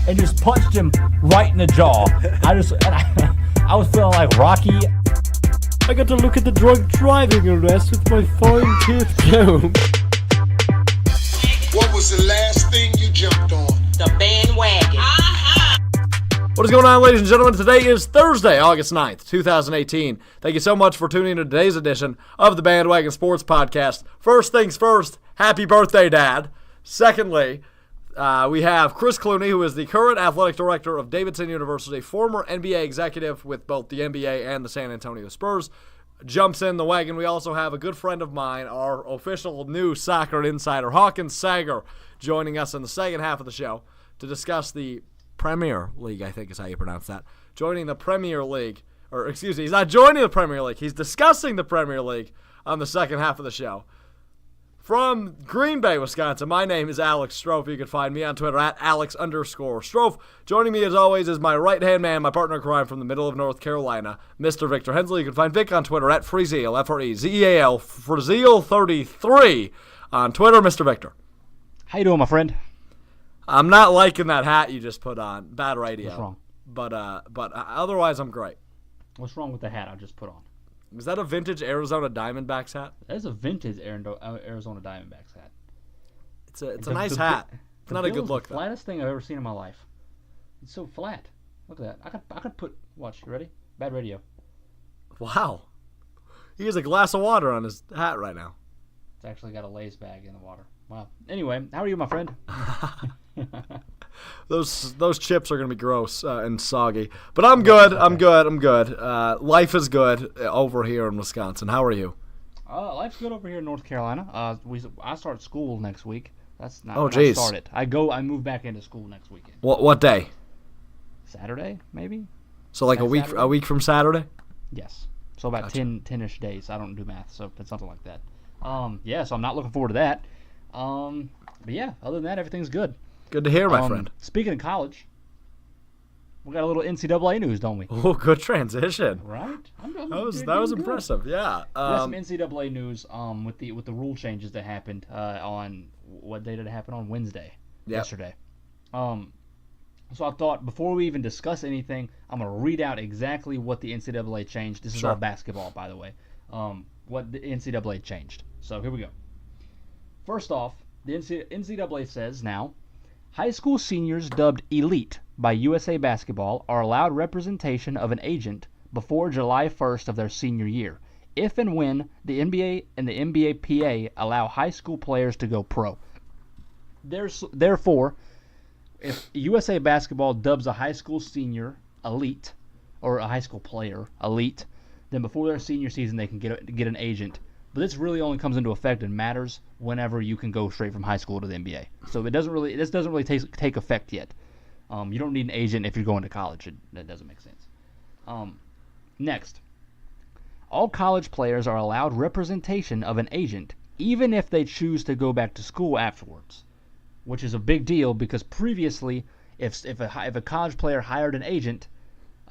and just punched him right in the jaw. I was feeling like Rocky. I got to look at the drunk driving arrest with my fine-tooth comb. What was the last thing you jumped on? The bandwagon. What is going on, ladies and gentlemen? Today is Thursday, August 9th, 2018. Thank you so much for tuning in to today's edition of the Bandwagon Sports Podcast. First things first, happy birthday, Dad. Secondly, we have Chris Clunie, who is the current athletic director of Davidson University, former NBA executive with both the NBA and the San Antonio Spurs, jumps in the wagon. We also have a good friend of mine, our official new soccer insider, Hawkin Sager, joining us in the second half of the show to discuss the Premier League, I think is how you pronounce that. Joining the Premier League, or excuse me, he's not joining the Premier League. He's discussing the Premier League on the second half of the show. From Green Bay, Wisconsin, my name is Alex Strofe. You can find me on Twitter at Alex_Strofe. Joining me as always is my right-hand man, my partner in crime from the middle of North Carolina, Mr. Victor Hensley. You can find Vic on Twitter at Freezeal, F-R-E-Z-E-A-L, Freezeal33 on Twitter, Mr. Victor. How you doing, my friend? I'm not liking that hat you just put on. Bad radio. What's wrong? But otherwise, I'm great. What's wrong with the hat I just put on? Is that a vintage Arizona Diamondbacks hat? That is a vintage Arizona Diamondbacks hat. It's a nice hat. It's not a good look, the though. flattest thing I've ever seen in my life. It's so flat. Look at that. I could put. Watch. You ready? Bad radio. Wow. He has a glass of water on his hat right now. It's actually got a Lay's bag in the water. Wow. Anyway, how are you, my friend? Those chips are going to be gross and soggy. But I'm good. I'm good. Life is good over here in Wisconsin. How are you? Life's good over here in North Carolina. I start school next week. That's not when I started. I move back into school next weekend. What day? Saturday, maybe? So like a week from Saturday? Yes. So about Gotcha. 10-ish days. I don't do math, so it's something like that. So I'm not looking forward to that. But yeah, other than that, everything's good. Good to hear, my friend. Speaking of college, we got a little NCAA news, don't we? Oh, good transition. Right? That was impressive. Yeah. We got some NCAA news with the rule changes that happened on what day did it happen on? Wednesday. Yep. Yesterday. So I thought before we even discuss anything, I'm gonna read out exactly what the NCAA changed. This is all basketball, by the way. What the NCAA changed. So here we go. First off, the NCAA says now, high school seniors dubbed elite by USA Basketball are allowed representation of an agent before July 1st of their senior year, if and when the NBA and the NBAPA allow high school players to go pro. Therefore, if USA Basketball dubs a high school senior elite, or a high school player elite, then before their senior season they can get an agent. But this really only comes into effect and matters whenever you can go straight from high school to the NBA. So this doesn't really take effect yet. You don't need an agent if you're going to college. That doesn't make sense. Next, all college players are allowed representation of an agent, even if they choose to go back to school afterwards, which is a big deal because previously, if a college player hired an agent,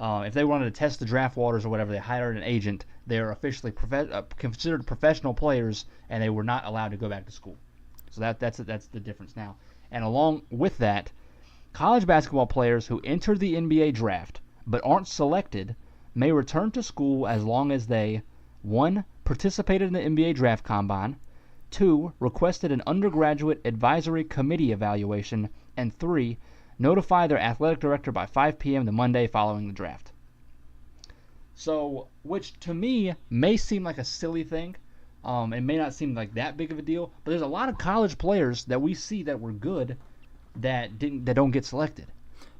if they wanted to test the draft waters or whatever, they hired an agent. They are officially considered professional players, and they were not allowed to go back to school. So that's the difference now. And along with that, college basketball players who entered the NBA draft but aren't selected may return to school as long as they 1. participated in the NBA draft combine, 2. requested an undergraduate advisory committee evaluation, and 3. notify their athletic director by 5 p.m. the Monday following the draft. So, which to me may seem like a silly thing. It may not seem like that big of a deal, but there's a lot of college players that we see that were good that don't get selected.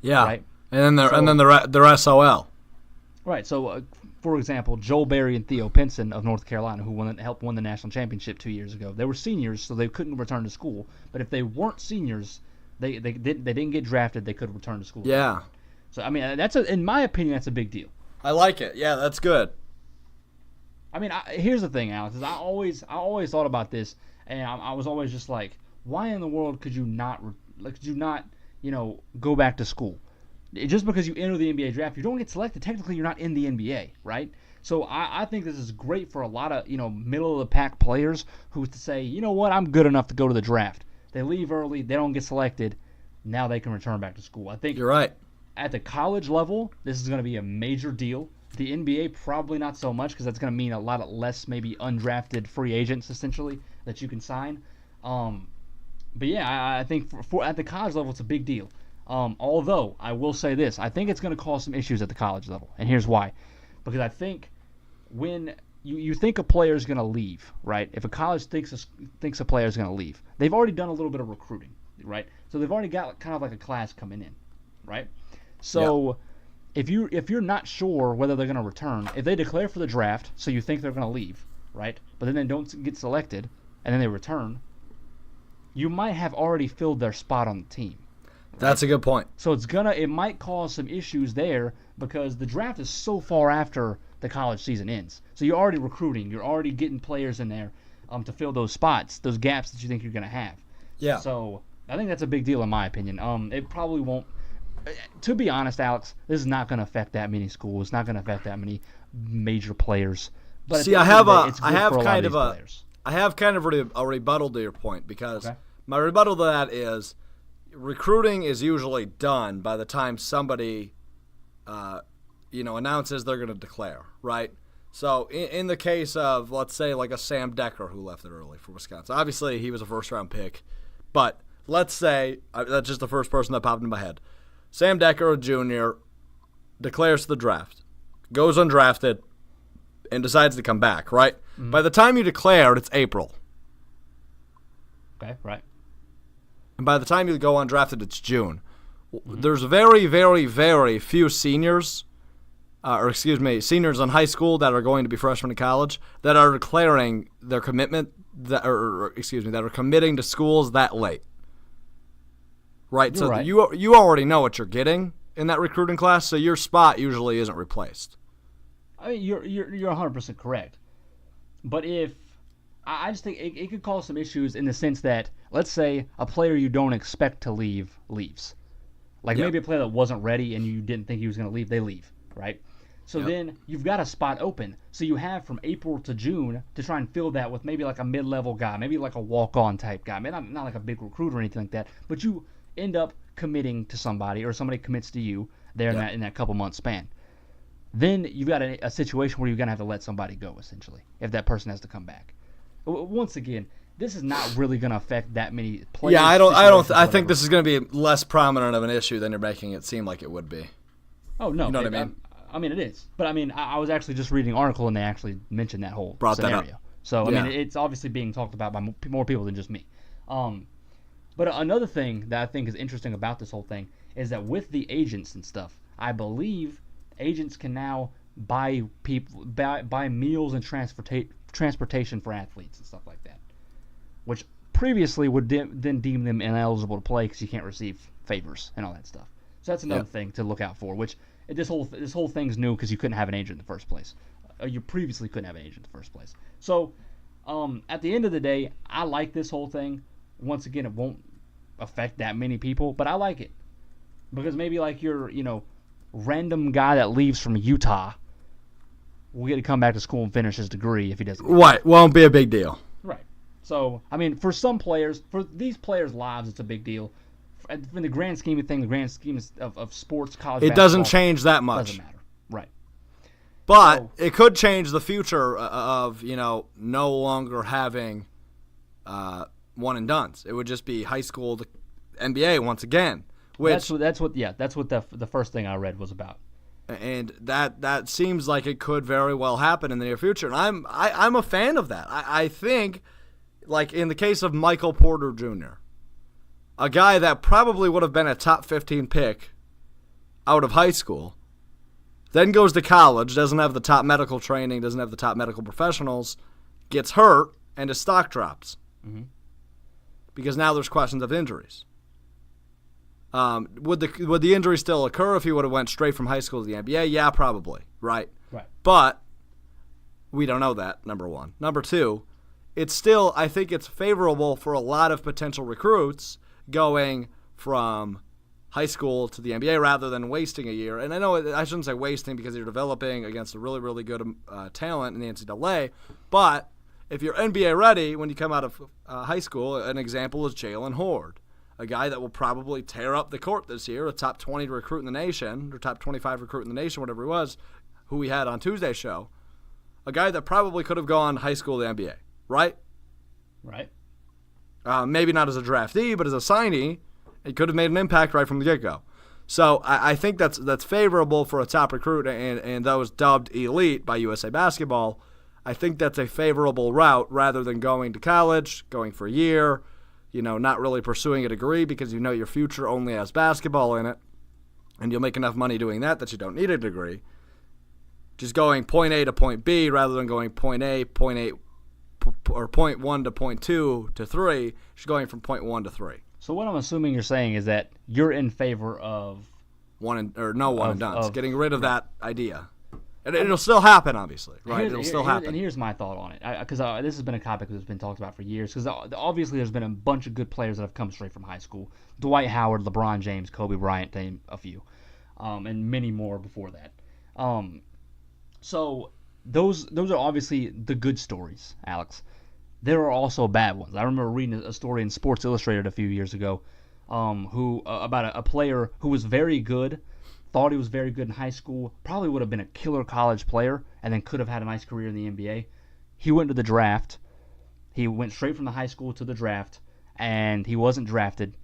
Yeah. Right? And then they're SOL. Right. So, for example, Joel Berry and Theo Pinson of North Carolina, who helped win the national championship 2 years ago, they were seniors, so they couldn't return to school. But if they weren't seniors, they didn't get drafted, they could return to school. Yeah. So I mean, in my opinion, that's a big deal. I like it. Yeah, that's good. I mean, here's the thing, Alex. Is I always thought about this, and I was always just like, why in the world could you not go back to school? Just because you enter the NBA draft, you don't get selected. Technically, you're not in the NBA, right? So I think this is great for a lot of middle of the pack players who to say, you know what, I'm good enough to go to the draft. They leave early, they don't get selected. now they can return back to school. I think You're right. at the college level, this is going to be a major deal. The NBA, probably not so much because that's going to mean a lot less maybe undrafted free agents, essentially, that you can sign. But yeah, I think for at the college level, it's a big deal. Although, I will say this. I think it's going to cause some issues at the college level. And here's why. Because I think when you think a player is going to leave, right? If a college thinks a player is going to leave, they've already done a little bit of recruiting, right? So they've already got kind of like a class coming in, right? So if you're not sure whether they're going to return, if they declare for the draft, so you think they're going to leave, right? But then they don't get selected, and then they return, you might have already filled their spot on the team. Right? That's a good point. So it might cause some issues there because the draft is so far after the college season ends. So you're already recruiting, you're already getting players in there to fill those spots, those gaps that you think you're going to have. Yeah. So I think that's a big deal in my opinion. It probably won't. To be honest, Alex, this is not going to affect that many schools. It's not going to affect that many major players. But see, I have kind of a rebuttal to your point because my rebuttal to that is recruiting is usually done by the time somebody, announces they're going to declare, right? So in the case of, let's say, like a Sam Decker who left it early for Wisconsin. Obviously, he was a first-round pick. But let's say, that's just the first person that popped in my head. Sam Decker, a junior, declares to the draft, goes undrafted, and decides to come back, right? Mm-hmm. By the time you declare, it's April. Okay, right. And by the time you go undrafted, it's June. Mm-hmm. There's very, very, very few seniors in high school that are going to be freshmen in college that are declaring their commitment, that are committing to schools that late. Right, you're right. You already know what you're getting in that recruiting class, so your spot usually isn't replaced. I mean, you're 100% correct. But I just think it could cause some issues in the sense that, let's say a player you don't expect to leave leaves. Like maybe a player that wasn't ready and you didn't think he was going to leave, they leave, right? So then you've got a spot open. So you have from April to June to try and fill that with maybe like a mid-level guy, maybe like a walk-on type guy. Maybe not like a big recruiter or anything like that, but you end up committing to somebody or somebody commits to you there in that couple month span. Then you've got a situation where you're going to have to let somebody go, essentially, if that person has to come back. Once again, this is not really going to affect that many players. Yeah, I think this is going to be less prominent of an issue than you're making it seem like it would be. Oh, no. You know what I mean? I mean, it is. But, I mean, I was actually just reading an article, and they actually mentioned that whole scenario. That up. So, I mean, it's obviously being talked about by more people than just me. But another thing that I think is interesting about this whole thing is that with the agents and stuff, I believe agents can now buy meals and transportation for athletes and stuff like that, which previously would then deem them ineligible to play because you can't receive favors and all that stuff. So that's another thing to look out for. Which this whole thing's new because you couldn't have an agent in the first place. You previously couldn't have an agent in the first place. So at the end of the day, I like this whole thing. Once again, it won't affect that many people, but I like it because maybe like your random guy that leaves from Utah will get to come back to school and finish his degree if he doesn't. Right, won't be a big deal. Right. So I mean, for some players, for these players' lives, it's a big deal. In the grand scheme of things, the grand scheme of sports, college basketball, it doesn't change that much. Doesn't matter. Right. But it could change the future of no longer having one and dones. It would just be high school to NBA once again. Which that's what the first thing I read was about. And that seems like it could very well happen in the near future. And I'm a fan of that. I think, like in the case of Michael Porter Jr., a guy that probably would have been a top 15 pick out of high school, then goes to college, doesn't have the top medical training, doesn't have the top medical professionals, gets hurt, and his stock drops. Mm-hmm. Because now there's questions of injuries. Would the injury still occur if he would have went straight from high school to the NBA? Yeah, probably. Right. But we don't know that, number one. Number two, it's still, I think it's favorable for a lot of potential recruits going from high school to the NBA rather than wasting a year. And I know I shouldn't say wasting because you're developing against a really, really good talent in the NCAA. But if you're NBA ready when you come out of high school, an example is Jalen Horde. a guy that will probably tear up the court this year, a top 20 recruit in the nation, or top 25 recruit in the nation, whatever he was, who we had on Tuesday's show, a guy that probably could have gone high school to the NBA, right? Right. Maybe not as a draftee, but as a signee, he could have made an impact right from the get-go. So I think that's favorable for a top recruit and those dubbed elite by USA Basketball. I think that's a favorable route rather than going to college, going for a year, not really pursuing a degree because you know your future only has basketball in it, and you'll make enough money doing that you don't need a degree. Just going point A to point B rather than going point A, or point 1 to point 2 to 3, just going from point 1 to 3. So what I'm assuming you're saying is that you're in favor of one and done. Getting rid of that idea. And it'll still happen, obviously, right? It'll still happen. And here's my thought on it, because this has been a topic that's been talked about for years. Because obviously there's been a bunch of good players that have come straight from high school: Dwight Howard, LeBron James, Kobe Bryant, to name a few, and many more before that. So those are obviously the good stories, Alex. There are also bad ones. I remember reading a story in Sports Illustrated a few years ago, about a player who was very good, thought he was very good in high school, probably would have been a killer college player, and then could have had a nice career in the NBA. He went to the draft. He went straight from the high school to the draft, and he wasn't drafted.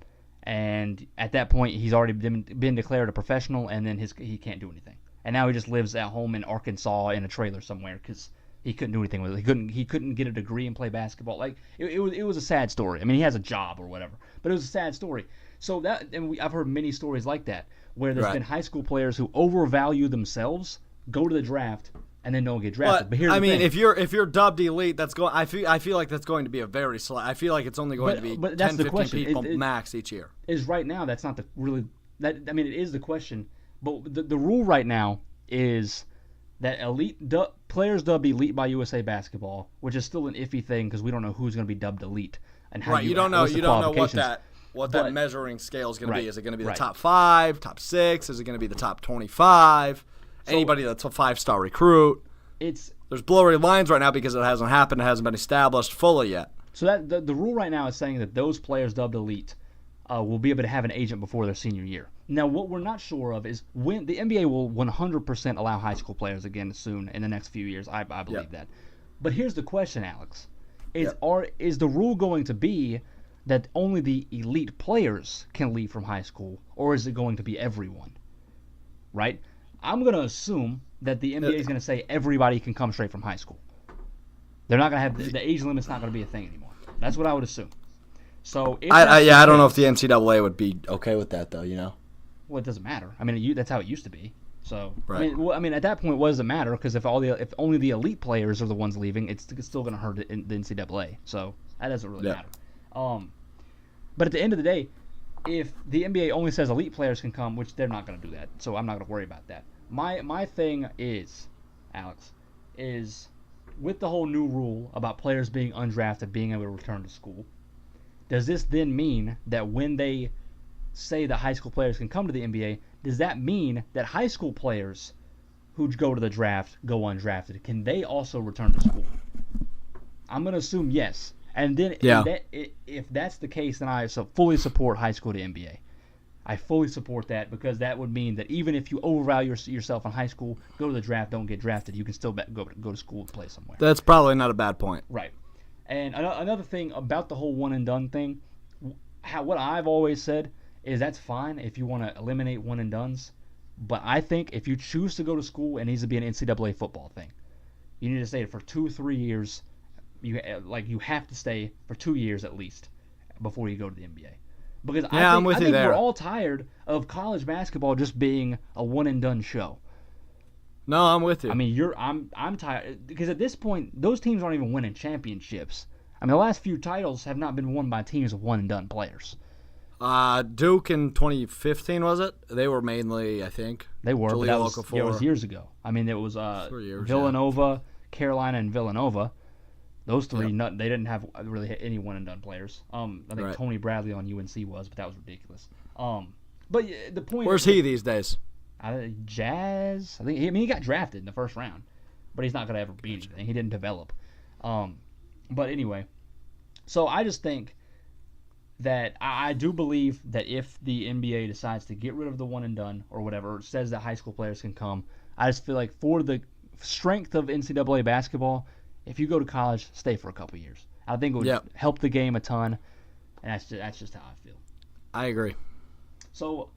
And at that point, he's already been declared a professional, and then he can't do anything. And now he just lives at home in Arkansas in a trailer somewhere because he couldn't do anything with it. He couldn't get a degree and play basketball. Like it was a sad story. I mean, he has a job or whatever, but it was a sad story. So I've heard many stories like that where there's been high school players who overvalue themselves, go to the draft, and then don't get drafted. But here's the thing. if you're dubbed elite, that's going. I feel like that's going to be a very slight. I feel like it's only going to be 10, 15 people max each year. Is right now that's not the really that. I mean, it is the question, but the rule right now is that players dubbed elite by USA Basketball, which is still an iffy thing because we don't know who's going to be dubbed elite and how. Right, you don't know what that measuring scale is going to be. Is it going to be the top 5, top 6? Is it going to be the top 25? Anybody that's a 5-star recruit? There's blurry lines right now because it hasn't happened. It hasn't been established fully yet. So that the rule right now is saying that those players dubbed elite will be able to have an agent before their senior year. Now, what we're not sure of is when the NBA will 100% allow high school players again soon in the next few years. I believe that. But here's the question, Alex: is the rule going to be that only the elite players can leave from high school, or is it going to be everyone? Right? I'm going to assume that the NBA is going to say everybody can come straight from high school. They're not going to have the age limit's not going to be a thing anymore. That's what I would assume. So I don't know if the NCAA would be okay with that though. Well, it doesn't matter. I mean, that's how it used to be. So right. I mean, at that point, what does it matter? Because if only the elite players are the ones leaving, it's still going to hurt the NCAA. So that doesn't really matter. But at the end of the day, if the NBA only says elite players can come, which they're not going to do that, so I'm not going to worry about that. My thing is, Alex, is with the whole new rule about players being undrafted being able to return to school. Does this then mean that when they say that high school players can come to the NBA, does that mean that high school players who go to the draft go undrafted? Can they also return to school? I'm going to assume yes. And then if that's the case, then I fully support high school to NBA. I fully support that because that would mean that even if you overvalue yourself in high school, go to the draft, don't get drafted, you can still go to school and play somewhere. That's probably not a bad point. Right. And another thing about the whole one and done thing, what I've always said is that's fine if you want to eliminate one and dones, but I think if you choose to go to school, it needs to be an NCAA football thing. You need to stay for 2-3 years. You have to stay for 2 years at least before you go to the NBA. Because I think we're all tired of college basketball just being a one and done show. No, I'm with you. I mean, I'm tired because at this point, those teams aren't even winning championships. I mean, the last few titles have not been won by teams of one and done players. Duke in 2015 was it? They were mainly, I think. They were, but that was years ago. I mean, it was Villanova, Carolina, and Villanova. Those three, they didn't have really any one and done players. I think Tony Bradley on UNC was, but that was ridiculous. But the point. Where's he these days? Jazz. I think. He got drafted in the first round, but he's not going to ever be anything. He didn't develop. But anyway, so I just think that I do believe that if the NBA decides to get rid of the one and done or whatever, it says that high school players can come, I just feel like for the strength of NCAA basketball, if you go to college, stay for a couple years. I think it would help the game a ton, and that's just how I feel. I agree. So,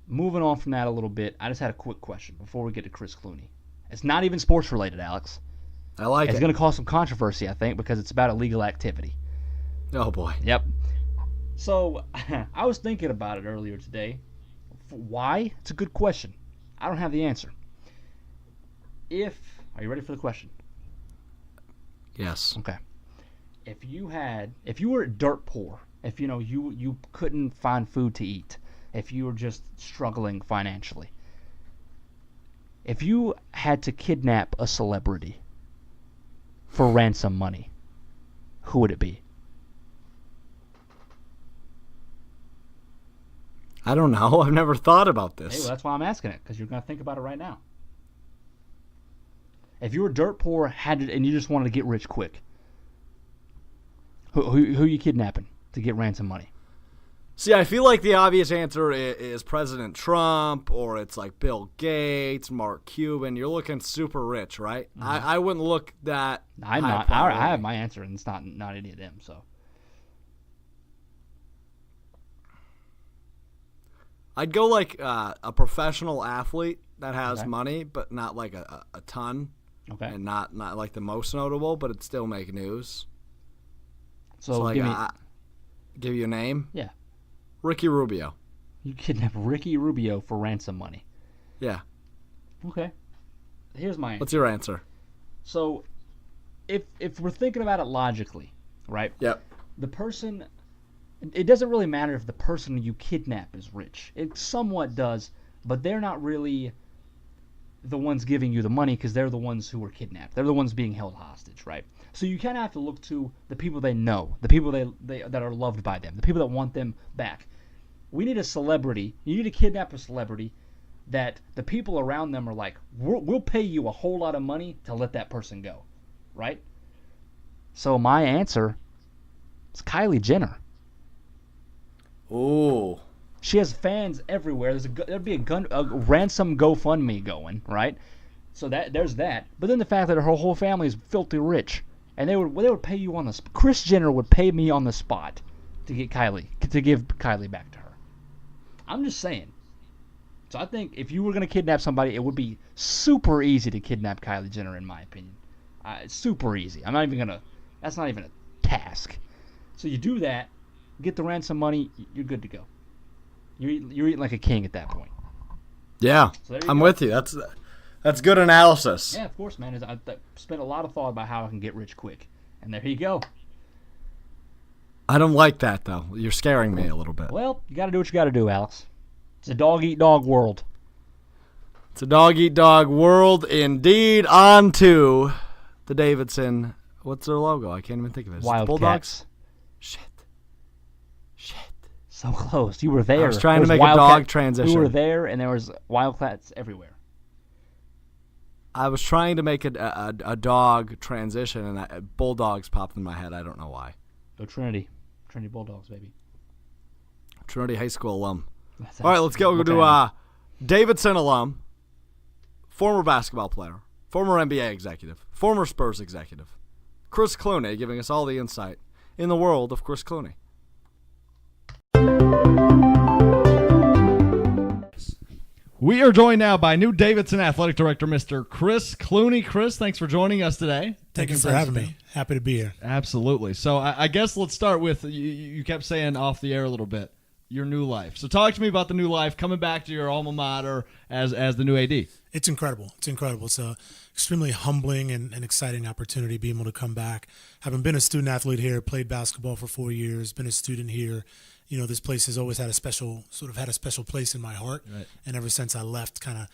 moving on from that a little bit, I just had a quick question before we get to Chris Clunie. It's not even sports related, Alex. I like it. It's going to cause some controversy, I think, because it's about illegal activity. Oh, boy. Yep. So, I was thinking about it earlier today. Why? It's a good question. I don't have the answer. Are you ready for the question? Yes. Okay. If you were dirt poor, if you couldn't find food to eat, if you were just struggling financially, if you had to kidnap a celebrity for ransom money, who would it be? I don't know. I've never thought about this. Hey, well, that's why I'm asking it, because you're going to think about it right now. If you were dirt poor, and you just wanted to get rich quick, who are you kidnapping to get ransom money? See, I feel like the obvious answer is President Trump, or it's like Bill Gates, Mark Cuban. You're looking super rich, right? Mm-hmm. I wouldn't look that. I'm not. I have my answer, and it's not any of them. So I'd go like a professional athlete that has money, but not like a ton. Okay. And not like the most notable, but it'd still make news. So like, give you a name? Yeah. Ricky Rubio. You kidnap Ricky Rubio for ransom money. Yeah. Okay. Here's my answer. What's your answer? So, if we're thinking about it logically, right? Yep. The person, it doesn't really matter if the person you kidnap is rich. It somewhat does, but they're not really the ones giving you the money because they're the ones who were kidnapped. They're the ones being held hostage, right? So you kind of have to look to the people they know, the people they that are loved by them, the people that want them back. We need a celebrity. You need to kidnap a celebrity that the people around them are like, we'll pay you a whole lot of money to let that person go, right? So my answer is Kylie Jenner. Ooh. She has fans everywhere. There'd be a ransom GoFundMe going, right? So there's that. But then the fact that her whole family is filthy rich, and they would pay you on the spot. Kris Jenner would pay me on the spot to give Kylie back to her. I'm just saying. So I think if you were gonna kidnap somebody, it would be super easy to kidnap Kylie Jenner, in my opinion. Super easy. That's not even a task. So you do that, get the ransom money, you're good to go. You're eating like a king at that point. Yeah, so I'm with you. That's good analysis. Yeah, of course, man. I spent a lot of thought about how I can get rich quick, and there you go. I don't like that though. You're scaring me a little bit. Well, you got to do what you got to do, Alex. It's a dog-eat-dog world. It's a dog-eat-dog world indeed. On to the Davidson. What's their logo? I can't even think of it. Wildcats. Bulldogs? Shit. So close. You were there. I was trying to make a dog transition. You were there, and there was Wildcats everywhere. I was trying to make a dog transition, and Bulldogs popped in my head. I don't know why. Go Trinity. Trinity Bulldogs, baby. Trinity High School alum. All right, let's go to Davidson alum, former basketball player, former NBA executive, former Spurs executive, Chris Clunie, giving us all the insight in the world of Chris Clunie. We are joined now by new Davidson Athletic Director, Mr. Chris Clunie. Chris, thanks for joining us today. Thank you for having me. Happy to be here. Absolutely. So I guess let's start with, you kept saying off the air a little bit, your new life. So talk to me about the new life, coming back to your alma mater as the new AD. It's incredible. It's incredible. It's a extremely humbling and exciting opportunity being able to come back. Having been a student athlete here, played basketball for 4 years, been a student here. You know, this place has always had a special place in my heart. Right. And ever since I left, kind of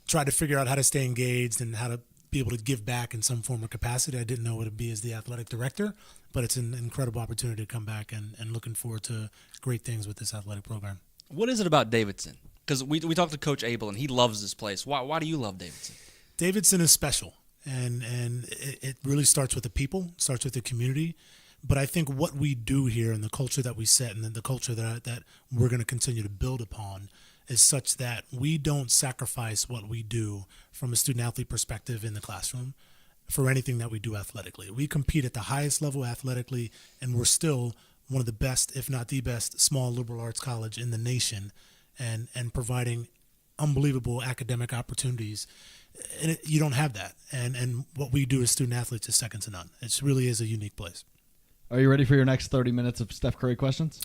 tried to figure out how to stay engaged and how to be able to give back in some form or capacity. I didn't know what it'd be as the athletic director, but it's an incredible opportunity to come back and looking forward to great things with this athletic program. What is it about Davidson? Because we talked to Coach Abel, and he loves this place. Why do you love Davidson? Davidson is special, and it really starts with the people, starts with the community. But I think what we do here and the culture that we set and then the culture that we're going to continue to build upon is such that we don't sacrifice what we do from a student-athlete perspective in the classroom for anything that we do athletically. We compete at the highest level athletically, and we're still one of the best, if not the best, small liberal arts college in the nation, and providing unbelievable academic opportunities. And you don't have that. And what we do as student-athletes is second to none. It really is a unique place. Are you ready for your next 30 minutes of Steph Curry questions?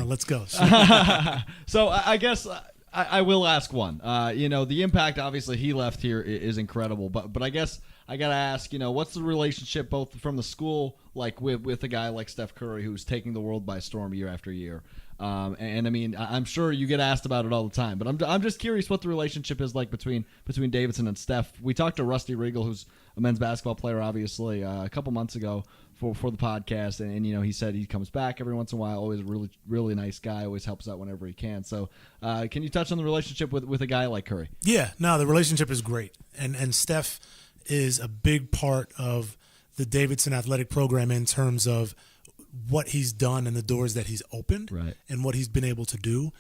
Let's go. So I guess I will ask one. The impact, obviously, he left here is incredible. But I guess I got to ask, what's the relationship both from the school, like with a guy like Steph Curry who's taking the world by storm year after year? And I mean, I'm sure you get asked about it all the time, but I'm just curious what the relationship is like between Davidson and Steph. We talked to Rusty Regal, who's a men's basketball player, obviously, a couple months ago for the podcast, and he said he comes back every once in a while. Always a really, really nice guy. Always helps out whenever he can. So, can you touch on the relationship with a guy like Curry? Yeah, no, the relationship is great, and Steph is a big part of the Davidson athletic program in terms of what he's done and the doors that he's opened, right, and what he's been able to do.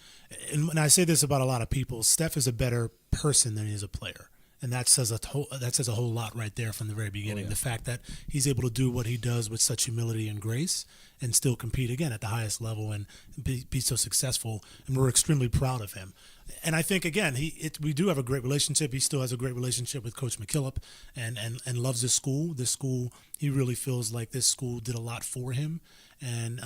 And I say this about a lot of people, Steph is a better person than he is a player. And that says a whole lot right there from the very beginning. The fact that he's able to do what he does with such humility and grace and still compete, again, at the highest level and be so successful. And we're extremely proud of him. And I think, again, we do have a great relationship. He still has a great relationship with Coach McKillop and loves this school. This school, he really feels like this school did a lot for him. And,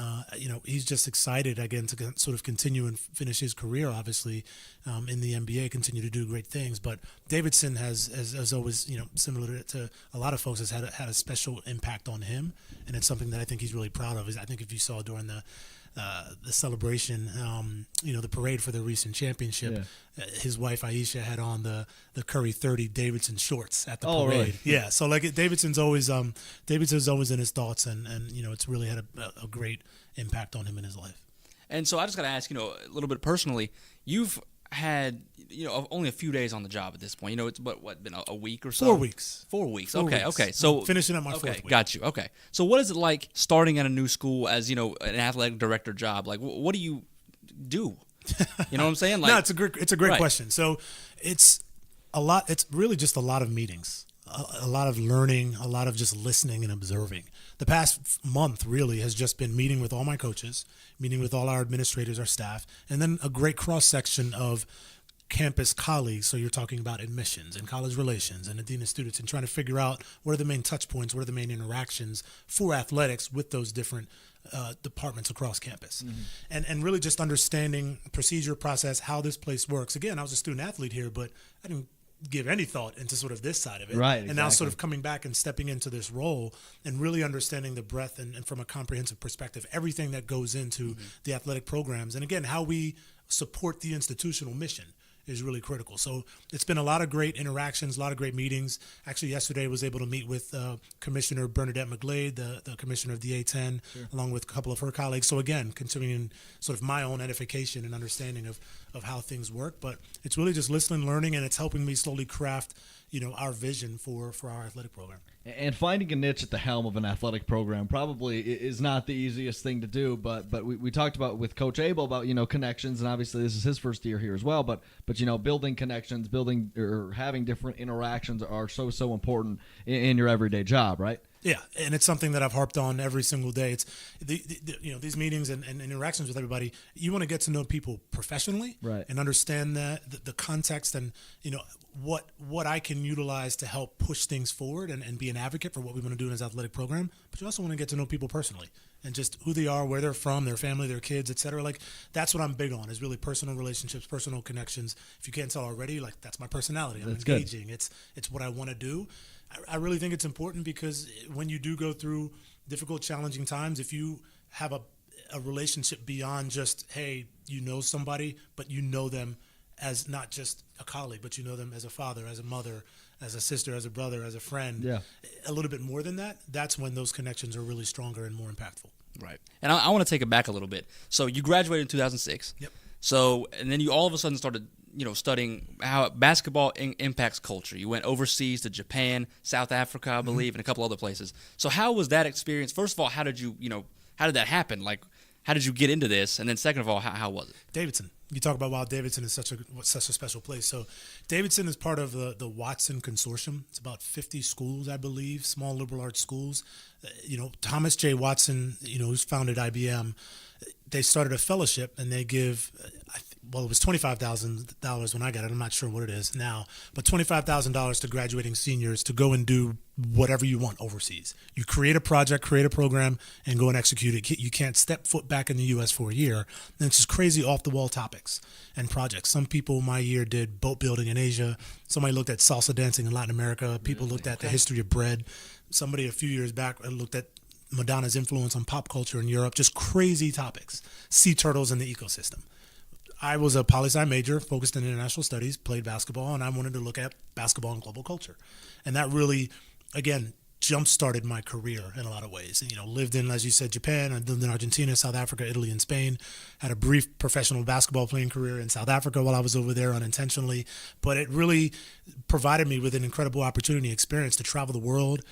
he's just excited, again, to sort of continue and finish his career, obviously, in the NBA, continue to do great things. But Davidson has always, similar to a lot of folks, has had a special impact on him. And it's something that I think he's really proud of. I think if you saw during the celebration, the parade for the recent championship, his wife Aisha had on the Curry 30 Davidson shorts at the parade. Really? Yeah, so like Davidson's always in his thoughts, and it's really had a great impact on him in his life. And so I just got to ask, a little bit personally, you've had, only a few days on the job at this point. It's been a week or so? 4 weeks. 4 weeks. 4 Okay. weeks. Okay. So finishing up my fourth week. Got you. Okay. So what is it like starting at a new school as, an athletic director job? Like, what do you do? You know what I'm saying? Like, No, it's a great question. So it's a lot. It's really just a lot of meetings, a lot of learning, a lot of just listening and observing. The past month really has just been meeting with all my coaches, meeting with all our administrators, our staff, and then a great cross-section of campus colleagues. So you're talking about admissions and college relations and the dean of students and trying to figure out what are the main touch points, what are the main interactions for athletics with those different departments across campus. Mm-hmm. And really just understanding procedure, process, how this place works. Again, I was a student athlete here, but I didn't give any thought into sort of this side of it. Right, And now sort of coming back and stepping into this role and really understanding the breadth and from a comprehensive perspective, everything that goes into the athletic programs. And again, how we support the institutional mission is really critical. So it's been a lot of great interactions, a lot of great meetings. Actually, yesterday I was able to meet with Commissioner Bernadette McGlade, the commissioner of the A10, along with a couple of her colleagues. So again, continuing sort of my own edification and understanding of how things work. But it's really just listening, learning, and it's helping me slowly craft, our vision for our athletic program. And finding a niche at the helm of an athletic program probably is not the easiest thing to do, but we talked about with Coach Abel about, connections, and obviously this is his first year here as well, but building connections, building or having different interactions are so important in your everyday job, right? Yeah, and it's something that I've harped on every single day. It's these meetings and interactions with everybody. You want to get to know people professionally, right, and understand the context and what I can utilize to help push things forward and be an advocate for what we want to do in this athletic program. But you also want to get to know people personally and just who they are, where they're from, their family, their kids, etc. Like that's what I'm big on, is really personal relationships, personal connections. If you can't tell already, like that's my personality. I'm engaging. Good. It's what I want to do. I really think it's important because when you do go through difficult, challenging times, if you have a relationship beyond just, hey, somebody, but you know them as not just a colleague, but you know them as a father, as a mother, as a sister, as a brother, as a friend, a little bit more than that, that's when those connections are really stronger and more impactful. Right. And I want to take it back a little bit. So you graduated in 2006. Yep. So, and then you all of a sudden started studying how basketball impacts culture. You went overseas to Japan, South Africa, I believe, and a couple other places. So how was that experience? First of all, how did that happen? Like, how did you get into this? And then second of all, how was it? Davidson. You talk about why Davidson is such a special place. So Davidson is part of the Watson Consortium. It's about 50 schools, I believe, small liberal arts schools. Thomas J. Watson, who's founded IBM, they started a fellowship, and they give, it was $25,000 when I got it. I'm not sure what it is now, but $25,000 to graduating seniors to go and do whatever you want overseas. You create a project, create a program, and go and execute it. You can't step foot back in the U.S. for a year. And it's just crazy off-the-wall topics and projects. Some people my year did boat building in Asia. Somebody looked at salsa dancing in Latin America. People looked at the history of bread. Somebody a few years back looked at Madonna's influence on pop culture in Europe. Just crazy topics. Sea turtles in the ecosystem. I was a poli-sci major, focused in international studies, played basketball, and I wanted to look at basketball and global culture. And that really, again, jump-started my career in a lot of ways. Lived in, as you said, Japan. I lived in Argentina, South Africa, Italy, and Spain. Had a brief professional basketball playing career in South Africa while I was over there unintentionally. But it really provided me with an incredible opportunity experience to travel the world,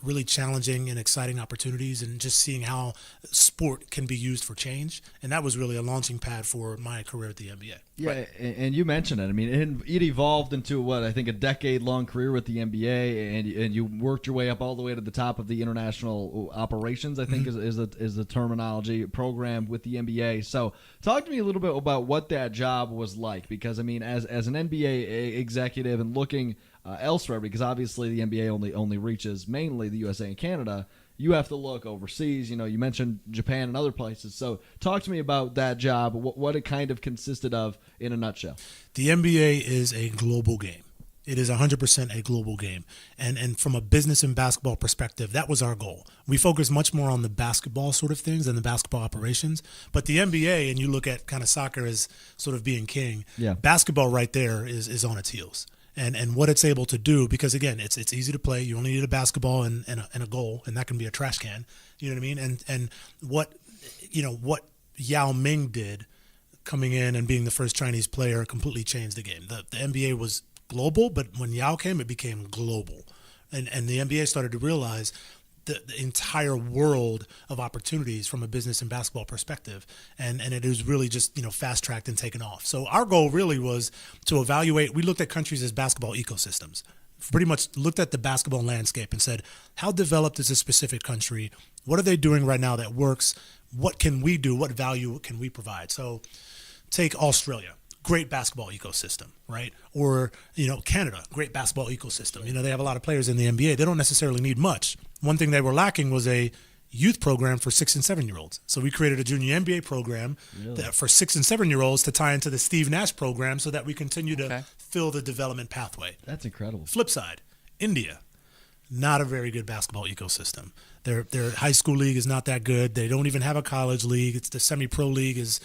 really challenging and exciting opportunities, and just seeing how sport can be used for change. And that was really a launching pad for my career at the NBA. Yeah, right. And you mentioned it. I mean, it evolved into I think a decade-long career with the NBA, and you worked your way up all the way to the top of the international operations, I think is the terminology, program with the NBA. So talk to me a little bit about what that job was like, because, I mean, as an NBA executive and looking elsewhere, because obviously the NBA only reaches mainly the USA and Canada, you have to look overseas. You mentioned Japan and other places. So talk to me about that job, what it kind of consisted of in a nutshell. The NBA is a global game. It is 100% a global game. And from a business and basketball perspective, that was our goal. We focus much more on the basketball sort of things than the basketball operations. But the NBA, and you look at kind of soccer as sort of being king, basketball right there is on its heels. And what it's able to do, because again, it's easy to play. You only need a basketball and a goal, and that can be a trash can. You know what I mean? And what Yao Ming did, coming in and being the first Chinese player, completely changed the game. The NBA was global, but when Yao came, it became global, and the NBA started to realize the entire world of opportunities from a business and basketball perspective, and it was really just fast tracked and taken off. So our goal really was to evaluate. We looked at countries as basketball ecosystems, pretty much looked at the basketball landscape and said, how developed is a specific country? What are they doing right now that works? What can we do? What value can we provide? So take Australia. Great basketball ecosystem, right? Or, Canada, great basketball ecosystem. They have a lot of players in the NBA. They don't necessarily need much. One thing they were lacking was a youth program for 6 and 7-year-olds. So we created a junior NBA program for 6 and 7-year-olds to tie into the Steve Nash program so that we continue to fill the development pathway. That's incredible. Flip side, India, not a very good basketball ecosystem. Their high school league is not that good. They don't even have a college league. It's the semi-pro league is,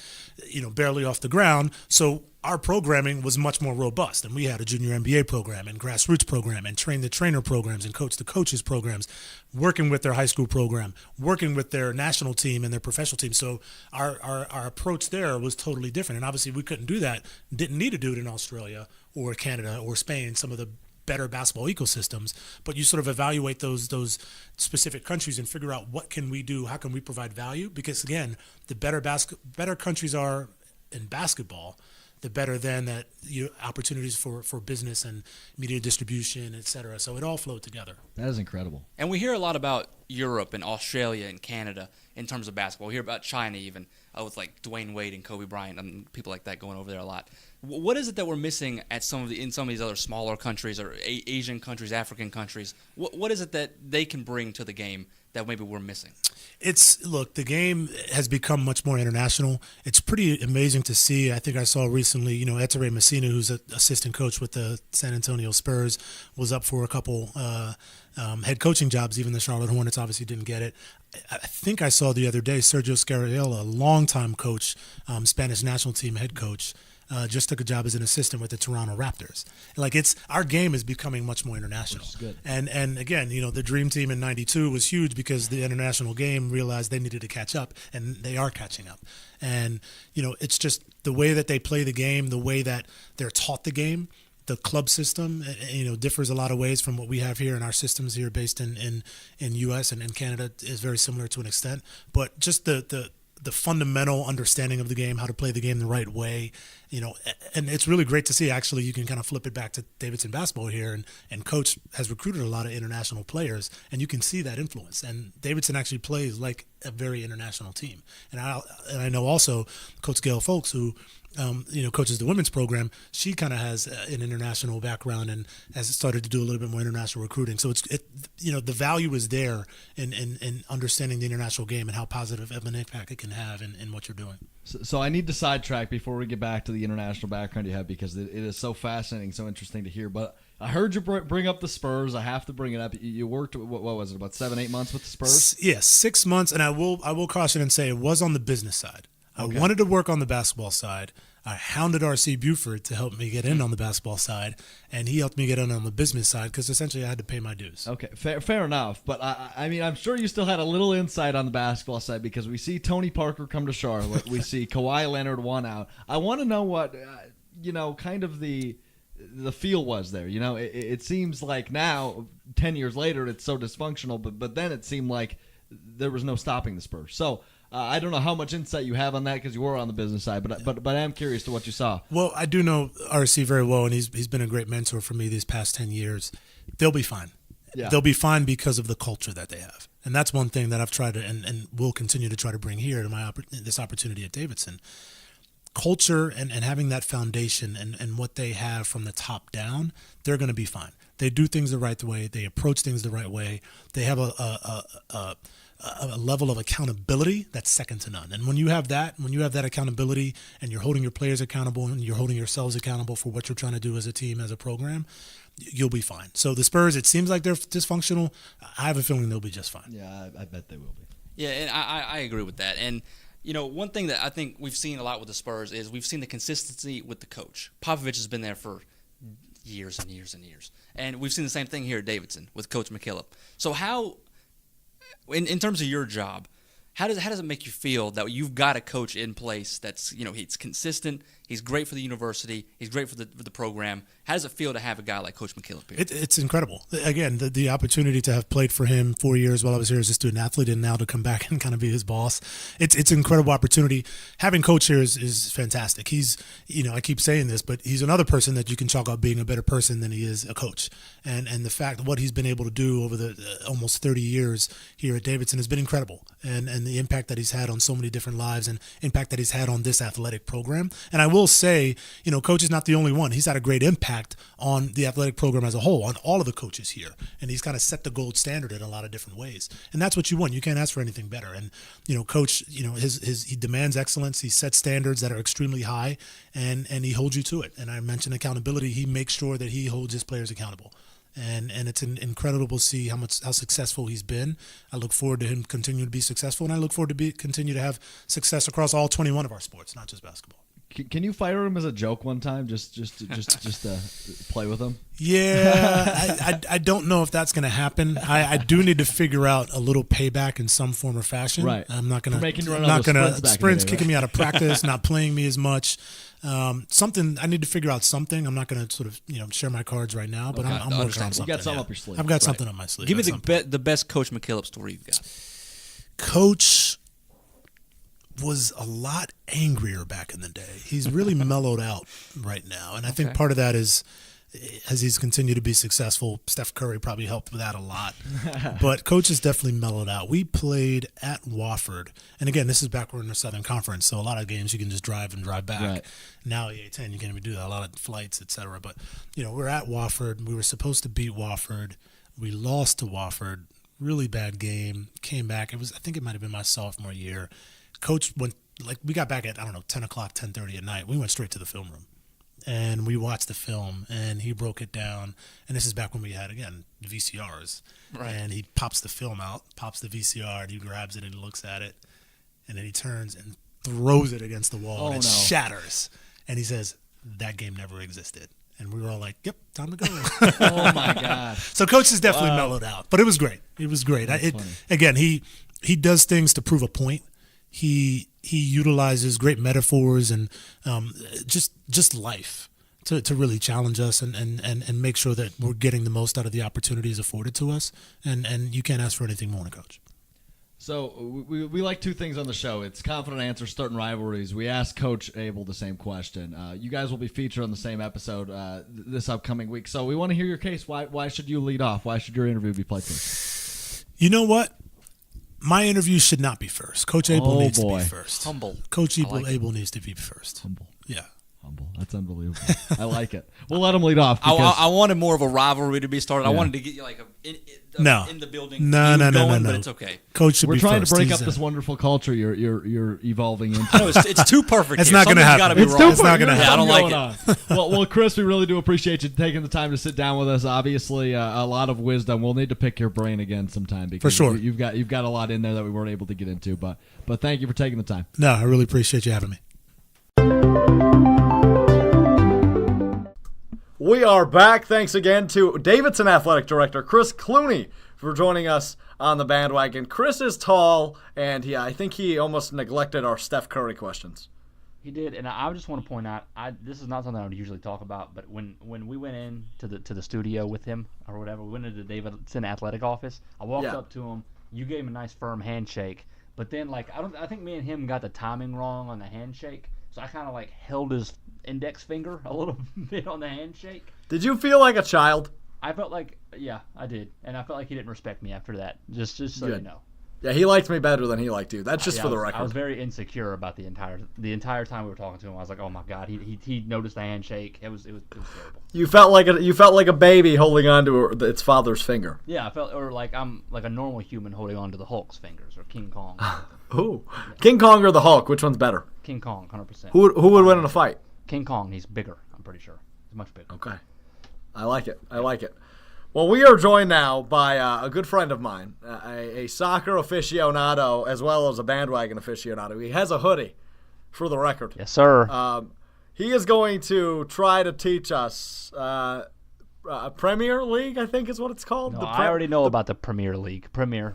barely off the ground. So our programming was much more robust, and we had a junior NBA program and grassroots program and train-the-trainer programs and coach-the-coaches programs, working with their high school program, working with their national team and their professional team. So our approach there was totally different, and obviously we couldn't do that, didn't need to do it in Australia or Canada or Spain, some of the better basketball ecosystems, but you sort of evaluate those specific countries and figure out what can we do, how can we provide value, because again, the better countries are in basketball, the better then that opportunities for business and media distribution, et cetera. So it all flowed together. That is incredible. And we hear a lot about Europe and Australia and Canada in terms of basketball. We hear about China even, with like Dwayne Wade and Kobe Bryant and people like that going over there a lot. What is it that we're missing at in some of these other smaller countries or Asian countries, African countries? What is it that they can bring to the game that maybe we're missing? The game has become much more international. It's pretty amazing to see. I think I saw recently, Ettore Messina, who's an assistant coach with the San Antonio Spurs, was up for a couple head coaching jobs. Even the Charlotte Hornets obviously didn't get it. I think I saw the other day Sergio Scariolo, a longtime coach, Spanish national team head coach. just took a job as an assistant with the Toronto Raptors. Like our game is becoming much more international. Which is good. And again, the Dream Team in '92 was huge because the international game realized they needed to catch up, and they are catching up. And it's just the way that they play the game, the way that they're taught the game. The club system, differs a lot of ways from what we have here, and our systems here based in U.S. and in Canada is very similar to an extent. But just the fundamental understanding of the game, how to play the game the right way, and it's really great to see. Actually, you can kind of flip it back to Davidson basketball here, and Coach has recruited a lot of international players, and you can see that influence. And Davidson actually plays like a very international team. And I know also Coach Gail Folks, who coaches the women's program. She kind of has an international background and has started to do a little bit more international recruiting. So the value is there in understanding the international game and how positive of an impact it can have in what you're doing. So I need to sidetrack before we get back to the international background you have, because it is so fascinating, so interesting to hear. But I heard you bring up the Spurs. I have to bring it up. You worked, what was it, about 7-8 months with the Spurs? Yes, 6 months. And I will caution and say it was on the business side. Okay. I wanted to work on the basketball side. I hounded R.C. Buford to help me get in on the basketball side, and he helped me get in on the business side because essentially I had to pay my dues. Okay, fair enough. But I mean, I'm sure you still had a little insight on the basketball side, because we see Tony Parker come to Charlotte. We see Kawhi Leonard one out. I want to know what, kind of the feel was there. It seems like now, 10 years later, it's so dysfunctional, but then it seemed like there was no stopping the Spurs. So I don't know how much insight you have on that, because you were on the business side, but I am curious to what you saw. Well, I do know RC very well, and he's been a great mentor for me these past 10 years. They'll be fine. Yeah. They'll be fine because of the culture that they have. And that's one thing that I've tried to and will continue to try to bring here to this opportunity at Davidson. Culture and having that foundation and what they have from the top down, they're going to be fine. They do things the right way. They approach things the right way. They have a level of accountability that's second to none. And when you have that accountability, and you're holding your players accountable and you're holding yourselves accountable for what you're trying to do as a team, as a program, you'll be fine. So the Spurs, it seems like they're dysfunctional. I have a feeling they'll be just fine. Yeah, I bet they will be. Yeah, and I agree with that. And one thing that I think we've seen a lot with the Spurs is we've seen the consistency with the coach. Popovich has been there for years and years and years. And we've seen the same thing here at Davidson with Coach McKillop. So how, in terms of your job, how does it make you feel that you've got a coach in place that's, he's consistent, he's great for the university, he's great for the program? How does it feel to have a guy like Coach McKillop here? It's incredible. Again, the opportunity to have played for him 4 years while I was here as a student athlete, and now to come back and kind of be his boss, it's an incredible opportunity. Having Coach here is fantastic. He's, I keep saying this, but he's another person that you can chalk up being a better person than he is a coach. And the fact what he's been able to do over the almost 30 years here at Davidson has been incredible. And the impact that he's had on so many different lives, and impact that he's had on this athletic program. And I will say, Coach is not the only one. He's had a great impact on the athletic program as a whole, on all of the coaches here. And he's kind of set the gold standard in a lot of different ways. And that's what you want. You can't ask for anything better. And, Coach, he demands excellence. He sets standards that are extremely high, and he holds you to it. And I mentioned accountability. He makes sure that he holds his players accountable. And it's incredible to see how successful he's been. I look forward to him continuing to be successful, and I look forward to continue to have success across all 21 of our sports, not just basketball. Can you fire him as a joke one time, just to play with him? Yeah, I don't know if that's going to happen. I do need to figure out a little payback in some form or fashion. Right. I'm not going to sprints kicking me out of practice, not playing me as much. Something I need to figure out something. I'm not going to sort of share my cards right now, but I'm working on something. You got something up your sleeve. I've got something up my sleeve. Give me the best Coach McKillop story you've got. Coach was a lot angrier back in the day. He's really mellowed out right now, and I think part of that is, as he's continued to be successful, Steph Curry probably helped with that a lot. But Coach has definitely mellowed out. We played at Wofford, and again, this is back when we're in the Southern Conference, so a lot of games you can just drive back. Right. Now EA10, you can't even do that. A lot of flights, etc. But we're at Wofford. We were supposed to beat Wofford. We lost to Wofford. Really bad game. Came back. I think it might have been my sophomore year. Coach went, we got back at, 10 o'clock, 10:30 at night. We went straight to the film room, and we watched the film, and he broke it down. And this is back when we had, again, VCRs. Right. And he pops the film out, pops the VCR, and he grabs it and he looks at it, and then he turns and throws it against the wall, and it shatters. And he says, that game never existed. And we were all like, yep, time to go. Oh, my God. So Coach has definitely mellowed out. But it was great. It was great. Again, he does things to prove a point. He utilizes great metaphors and just life to really challenge us and make sure that we're getting the most out of the opportunities afforded to us. And you can't ask for anything more than Coach. So we like two things on the show. It's confident answers, starting rivalries. We asked Coach Abel the same question. You guys will be featured on the same episode this upcoming week. So we want to hear your case. Why should you lead off? Why should your interview be played first? You know what? My interview should not be first. Coach Abel needs to be first. Humble. Coach Abel needs to be first. Humble. Yeah. Humble. That's unbelievable. I like it. We'll let him lead off. I wanted more of a rivalry to be started. Yeah. I wanted to get you like in the building. No. But it's okay. Coach should We're be trying first. to break He's, up this wonderful culture you're evolving into. No, it's too perfect. It's here. not gonna Something's happen. gotta be It's wrong. It's not gonna Yeah, I don't like it. Well, Chris, we really do appreciate you taking the time to sit down with us. Obviously, a lot of wisdom. We'll need to pick your brain again sometime because For sure. you've got a lot in there that we weren't able to get into. But thank you for taking the time. No, I really appreciate you having me. We are back. Thanks again to Davidson Athletic Director Chris Clunie for joining us on the bandwagon. Chris is tall, and I think he almost neglected our Steph Curry questions. He did, and I just want to point out, this is not something I would usually talk about, but when we went in to the studio with him or whatever, we went into the Davidson Athletic office. I walked up to him. You gave him a nice firm handshake, but then I think me and him got the timing wrong on the handshake, so I kind of held his index finger a little bit on the handshake. Did you feel like a child? I felt like, yeah, I did, and I felt like he didn't respect me after that. Just so you know. Yeah, he liked me better than he liked you. That's just for the record. I was very insecure about the entire time we were talking to him. I was like, oh my god, he noticed the handshake. It was terrible. You felt like a baby holding on to its father's finger. Yeah, I felt like I'm like a normal human holding on to the Hulk's fingers or King Kong. Ooh, King Kong or the Hulk? Which one's better? King Kong, 100%. Who would win in a fight? King Kong, he's bigger. I'm pretty sure he's much bigger. Okay, I like it. Well, we are joined now by a good friend of mine, a soccer aficionado as well as a bandwagon aficionado. He has a hoodie, for the record. Yes, sir. He is going to try to teach us Premier League, I think is what it's called. No, I already know about the Premier League. Premier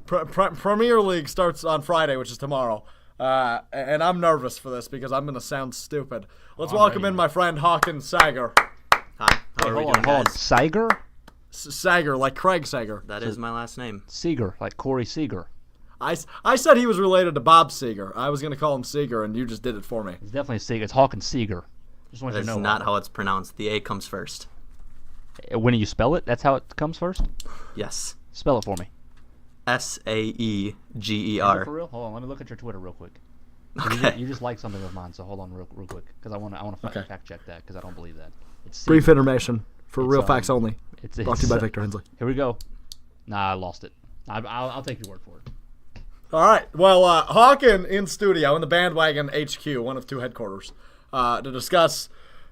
League starts on Friday, which is tomorrow. And I'm nervous for this because I'm going to sound stupid. Let's welcome in my friend Hawkin Sager. Hi, how are we doing, guys? Sager? Sager, like Craig Sager. That is my last name. Seager, like Corey Seager. I said he was related to Bob Seger. I was going to call him Seger, and you just did it for me. It's definitely Seager. It's Hawkin Seager. Just want you to know. That's not how it's pronounced. The A comes first. When you spell it, that's how it comes first? Yes. Spell it for me. Saeger. For real? Hold on, let me look at your Twitter real quick. Okay. You just like something of mine, so hold on real quick, because I want to fact check that, because I don't believe that. It's Brief information for real facts only. It's Brought to you by Victor Hensley. Here we go. Nah, I lost it. I'll take your word for it. All right. Well, Hawkin in studio in the Bandwagon HQ, one of two headquarters, to discuss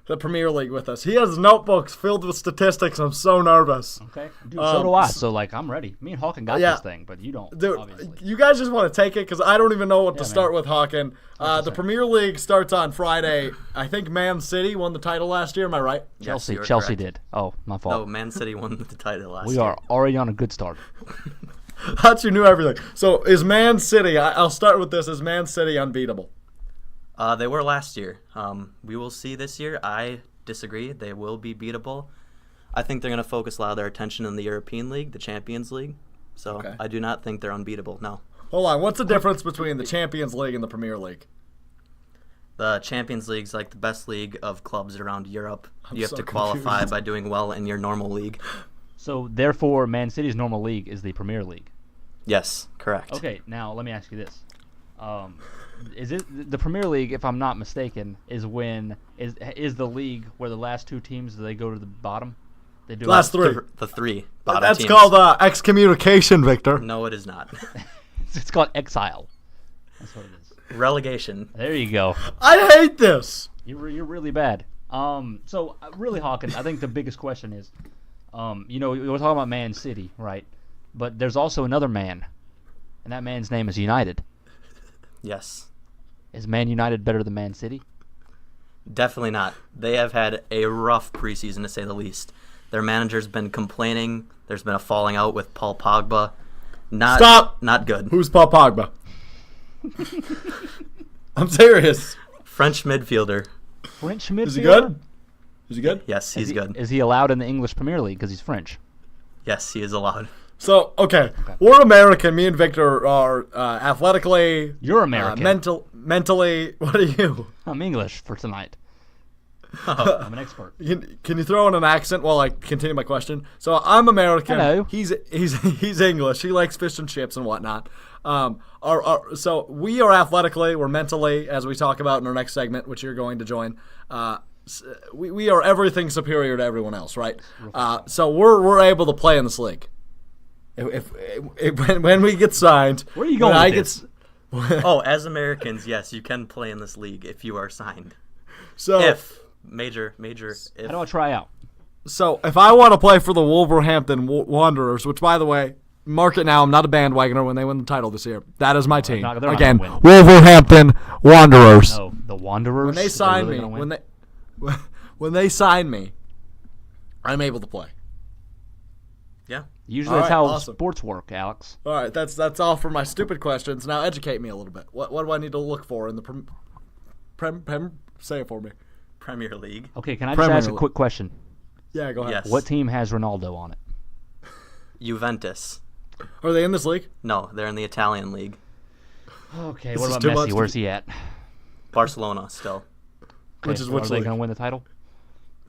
the Premier League with us. He has notebooks filled with statistics. I'm so nervous. Okay. Dude, so do I. So, I'm ready. Me and Hawkin got this thing, but you don't, Dude, obviously. You guys just want to take it because I don't even know what to start with, Hawkin. The say. Premier League starts on Friday. I think Man City won the title last year. Am I right? Chelsea Yes, Chelsea correct. did. Oh, my fault. No, Man City won the title last year. We are already on a good start. Thought you knew everything. So is Man City, I'll start with this, is Man City unbeatable? They were last year. We will see this year. I disagree. They will be beatable. I think they're going to focus a lot of their attention in the European League, the Champions League. So Okay. I do not think they're unbeatable. No. Hold on. What's the difference between the Champions League and the Premier League? The Champions League's like the best league of clubs around Europe. You have so to qualify confused. by doing well in your normal league. So, therefore, Man City's normal league is the Premier League. Yes, correct. Okay, now let me ask you this. Is it the Premier League, if I'm not mistaken, is the league where the last two teams, do they go to the bottom? They do Last three. The three bottom That's teams. called excommunication, Victor. No, it is not. It's called exile. That's what it is. Relegation. There you go. I hate this. You're really bad. So really, Hawkins, I think the biggest question is, we're talking about Man City, right? But there's also another man, and that man's name is United. Yes. Is Man United better than Man City? Definitely not. They have had a rough preseason, to say the least. Their manager's been complaining. There's been a falling out with Paul Pogba. Stop! Not good. Who's Paul Pogba? I'm serious. French midfielder. French midfielder. Is he good? Is he good? Yes, he's good. Is he allowed in the English Premier League because he's French? Yes, he is allowed. So, okay. We're American. Me and Victor are athletically. You're American. Mentally. What are you? I'm English for tonight. I'm an expert. Can you throw in an accent while I continue my question? So I'm American. Hello. He's English. He likes fish and chips and whatnot. So we are athletically, we're mentally, as we talk about in our next segment, which you're going to join. We are everything superior to everyone else, right? So we're able to play in this league. When we get signed, where are you going with this? As Americans, yes, you can play in this league if you are signed. So Major. How do I try out? So if I want to play for the Wolverhampton Wanderers, which by the way, mark it now, I'm not a bandwagoner when they win the title this year. That is my team. They're not Again, gonna win. Wolverhampton Wanderers. No, the Wanderers. When they sign really me, when they sign me, I'm able to play. Yeah. Usually All that's right, how awesome. sports work, Alex. All right, that's all for my stupid questions. Now educate me a little bit. What do I need to look for in the say it for me. Premier League. Okay, can I just Premier ask a League. quick question? Yeah, go ahead. Yes. What team has Ronaldo on it? Juventus. Are they in this league? No, they're in the Italian league. Okay, This what is about too much Messi? to- Where's he at? Barcelona still. Which is so which are they league? going to win the title?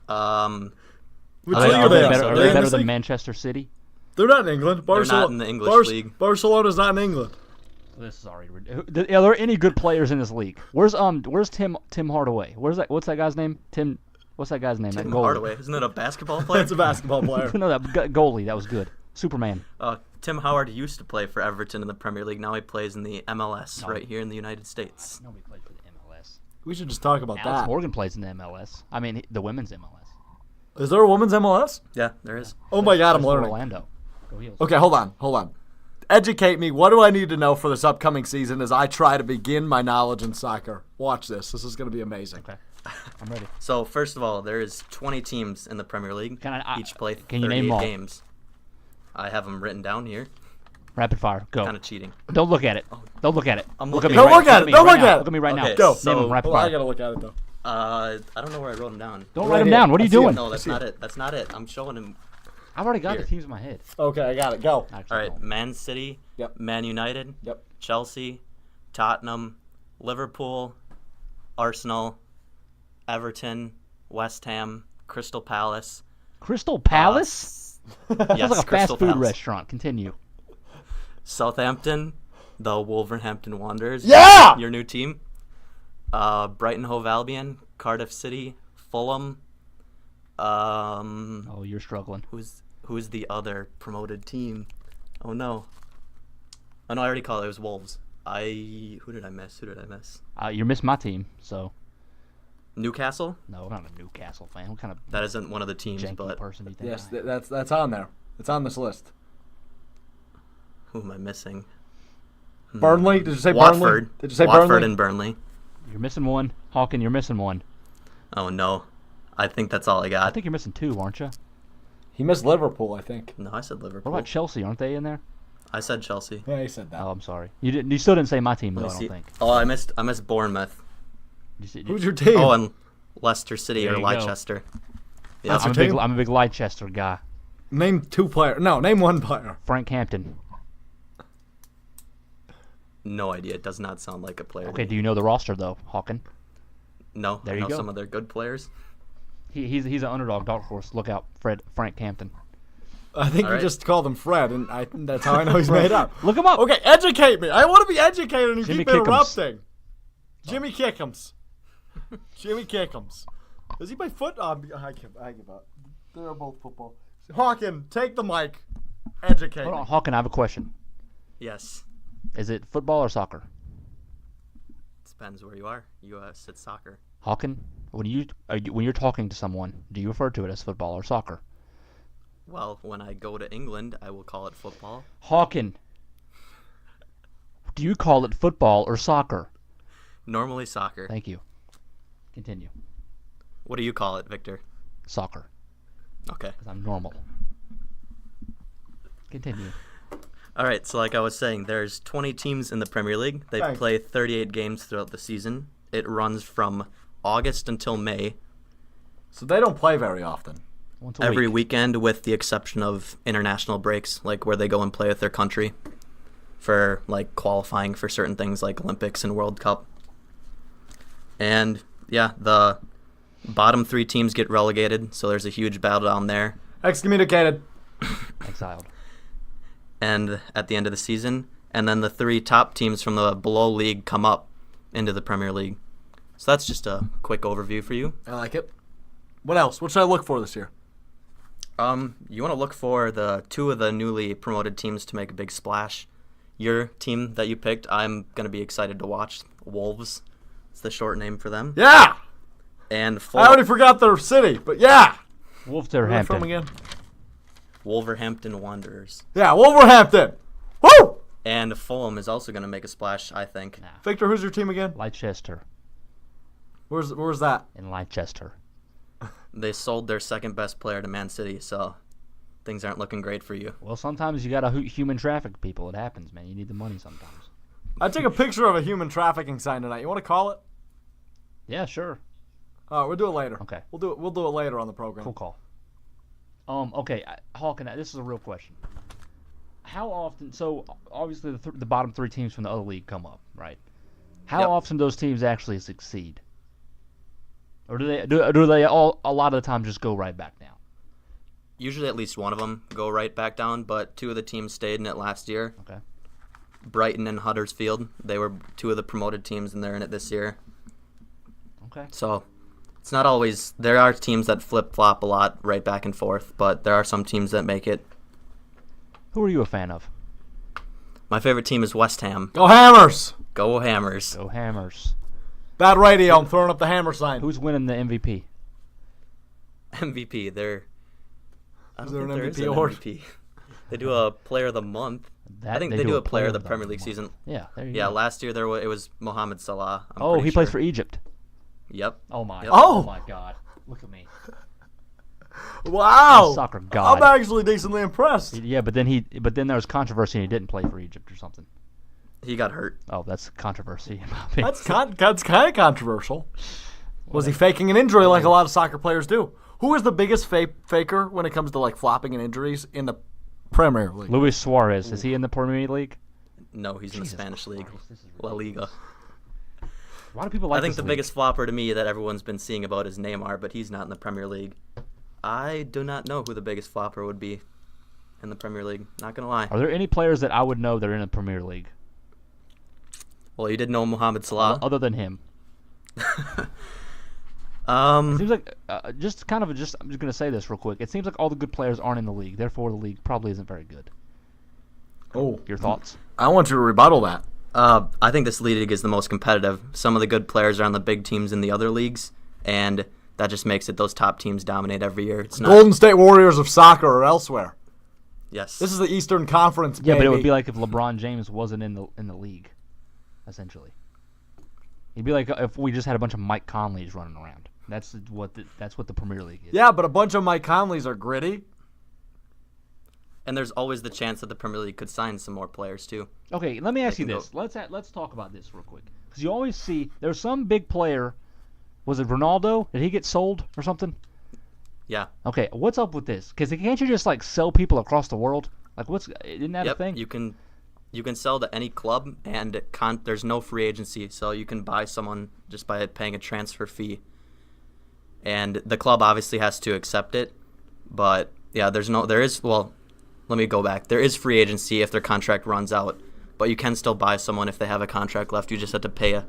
Which Are league they, are they in? better, Are are they they in better this than league? Manchester City? They're not in England. They're not in the English league. Barcelona's not in England. This is already ridiculous. Are there any good players in this league? Where's Tim Hardaway? Where's that? What's that guy's name? What's that guy's name? Tim that goalie. Hardaway. Isn't that a basketball player? That's a basketball player. No, that goalie. That was good. Superman. Tim Howard used to play for Everton in the Premier League. Now he plays in the MLS right here in the United States. Nobody plays for the MLS. We should just talk about Alex that. Morgan plays in the MLS. I mean, the women's MLS. Is there a women's MLS? Yeah, there is. Oh my God, I'm Plays for learning. Orlando. Go Heels. Okay, hold on. Educate me. What do I need to know for this upcoming season as I try to begin my knowledge in soccer? Watch this. This is going to be amazing. Okay. I'm ready. So first of all, there is 20 teams in the Premier League. Each play can you 38 name all? games. I have them written down here. Rapid fire. Go. Kind of cheating. Don't look at it. Don't look at it. I'm look at looking. me. Don't right, look at it. me Don't right look now. at it. Look at me right Okay, now. Go. so- Name them rapid Well, I fire. got to look at it, though. I don't know where I wrote them down. Don't Right write them here. down. What are I you see it. doing? No, that's not it. That's not it. I'm showing him. I've already got Here. the teams in my head. Okay, I got it. Go. Actually, All right, don't. Man City, Yep. Man United, Yep. Chelsea, Tottenham, Liverpool, Arsenal, Everton, West Ham, Crystal Palace. Crystal Palace? Yes, Sounds like a Crystal fast food Palace. restaurant. Continue. Southampton, the Wolverhampton Wanderers. Yeah! Your new team. Brighton Hove Albion, Cardiff City, Fulham. Oh, you're struggling. Who's the other promoted team? Oh no. Oh no, I already called it. It was Wolves. Who did I miss? You're missing my team, so Newcastle? no, I'm not a Newcastle fan. What kind of That isn't one of the teams, janky but person do you think Yes, I am? that's on there. It's on this list. who am I missing? Burnley? Did you say Watford. Burnley? Did you say Watford Burnley? and Burnley. You're missing one. Hawkin, you're missing one. Oh no. I think that's all I I got. think you're missing two, aren't you? He missed Liverpool, I think. No, I said What Liverpool. about Chelsea? Aren't they in there? I said Chelsea. Yeah, he said that. Oh, I'm sorry. You didn't. You still didn't say my team though. Let I me don't see. think. Oh, I missed Bournemouth. Who's your team? Oh, and Leicester City There or you go. Leicester. Yeah. That's I'm your a big. team? I'm a big Leicester guy. Name two players. No, name one player. Frank Hampton. No idea. It does not sound like a player. to Okay. me. Do you know the roster though, Hawkin? No, There I you know go. some of their good players. He's an underdog, dark horse. Look out, Frank Hampton. I think All you right. just called him Fred, and that's how I know he's made up. Look him up. Okay, educate me. I want to be educated, and you Jimmy keep Kickham's. interrupting. Jimmy Kickham's. Jimmy Kickham's. Does he play foot? I give up. They're both football. Hawkin, take the mic. Educate Hold me. on, Hawkin. I have a question. Yes. Is it football or soccer? Depends where you are. U.S. It's soccer. Hawkin, when you're talking to someone, do you refer to it as football or soccer? Well, when I go to England, I will call it football. Hawkin, do you call it football or soccer? Normally soccer. Thank you. Continue. What do you call it, Victor? Soccer. Okay. 'Cause I'm normal. Continue. All right, so like I was saying, there's 20 teams in the Premier League. They Thanks. play 38 games throughout the season. It runs from August until May, So they don't play very often. Once a every week. weekend with the exception of international breaks, like where they go and play with their country for like qualifying for certain things like Olympics and World Cup. And yeah, the bottom 3 teams get relegated, so there's a huge battle down there. Excommunicated. Exiled. And at the end of the season, and then the 3 top teams from the below league come up into the Premier League. So that's just a quick overview for you. I like it. What else? What should I look for this year? You want to look for the 2 of the newly promoted teams to make a big splash. Your team that you picked, I'm going to be excited to watch. Wolves. It's the short name for them. Yeah! And I already forgot their city, but yeah! Where are they from Wolverhampton. again? Wolverhampton Wanderers. Yeah, Wolverhampton! Woo! And Fulham is also going to make a splash, I think. Victor, who's your team again? Leicester. Where's that? In Leicester. They sold their second best player to Man City, so things aren't looking great for you. Well, sometimes you gotta human traffic people. It happens, man. You need the money sometimes. I took a picture of a human trafficking sign tonight. You want to call it? Yeah, sure. All right, we'll do it later. Okay. We'll do it later on the program. Cool call. Okay, Hawkin, this is a real question. How often? So obviously the bottom 3 teams from the other league come up, right? How Yep. often do those teams actually succeed? Or do they all a lot of the time just go right back down? Usually at least one of them go right back down, but 2 of the teams stayed in it last year. Okay. Brighton and Huddersfield. They were 2 of the promoted teams, and they're in it this year. Okay. So it's not always. There are teams that flip-flop a lot right back and forth, but there are some teams that make it. Who are you a fan of? My favorite team is West Ham. Go Hammers! Go Hammers. Go Hammers. Bad radio. I'm throwing up the hammer sign. Who's winning the MVP? MVP. I don't there think an there is MVP an award? MVP. They do a Player of the Month. I think they do a Player of the Premier League season. Yeah, there you Yeah, go. last year it was Mohamed Salah. I'm Oh, pretty he plays sure. for Egypt. Yep. Oh my. Yep. Oh! Oh my God. Look at me. Wow! Soccer god. I'm actually decently impressed. Yeah, but then there was controversy and he didn't play for Egypt or something. He got hurt. Oh, that's controversy in my opinion. That's kind of controversial. Was he faking an injury like a lot of soccer players do? Who is the biggest faker when it comes to like flopping and injuries in the Premier League? Luis Suarez, is he in the Premier League? No, he's in the Spanish league, This is La Liga. Why do people like I think this the league? biggest flopper to me that everyone's been seeing about is Neymar, but he's not in the Premier League. I do not know who the biggest flopper would be in the Premier League. Not gonna lie. Are there any players that I would know that are in the Premier League Well, you did know Mohamed Salah. other than him? Um, It seems like I'm just gonna say this real quick. It seems like all the good players aren't in the league. Therefore, the league probably isn't very good. Oh, Your thoughts? I want you to rebuttal that. I think this league is the most competitive. Some of the good players are on the big teams in the other leagues, and that just makes it those top teams dominate every year. It's not. Golden State Warriors of soccer or elsewhere. Yes. This is the Eastern Conference, Yeah, baby. but it would be like if LeBron James wasn't in the league, essentially. It'd be like if we just had a bunch of Mike Conleys running around. That's what the Premier League is. Yeah, but a bunch of Mike Conleys are gritty. And there's always the chance that the Premier League could sign some more players too. Okay, let me ask you can this. Let's talk about this real quick because you always see there's some big player. Was it Ronaldo? Did he get sold or something? Yeah. Okay, what's up with this? Because can't you just like sell people across the world? Like isn't that a Yep. thing? You can sell to any club, and there's no free agency, so you can buy someone just by paying a transfer fee. And the club obviously has to accept it, but yeah, let me go back. There is free agency if their contract runs out, but you can still buy someone if they have a contract left. You just have to pay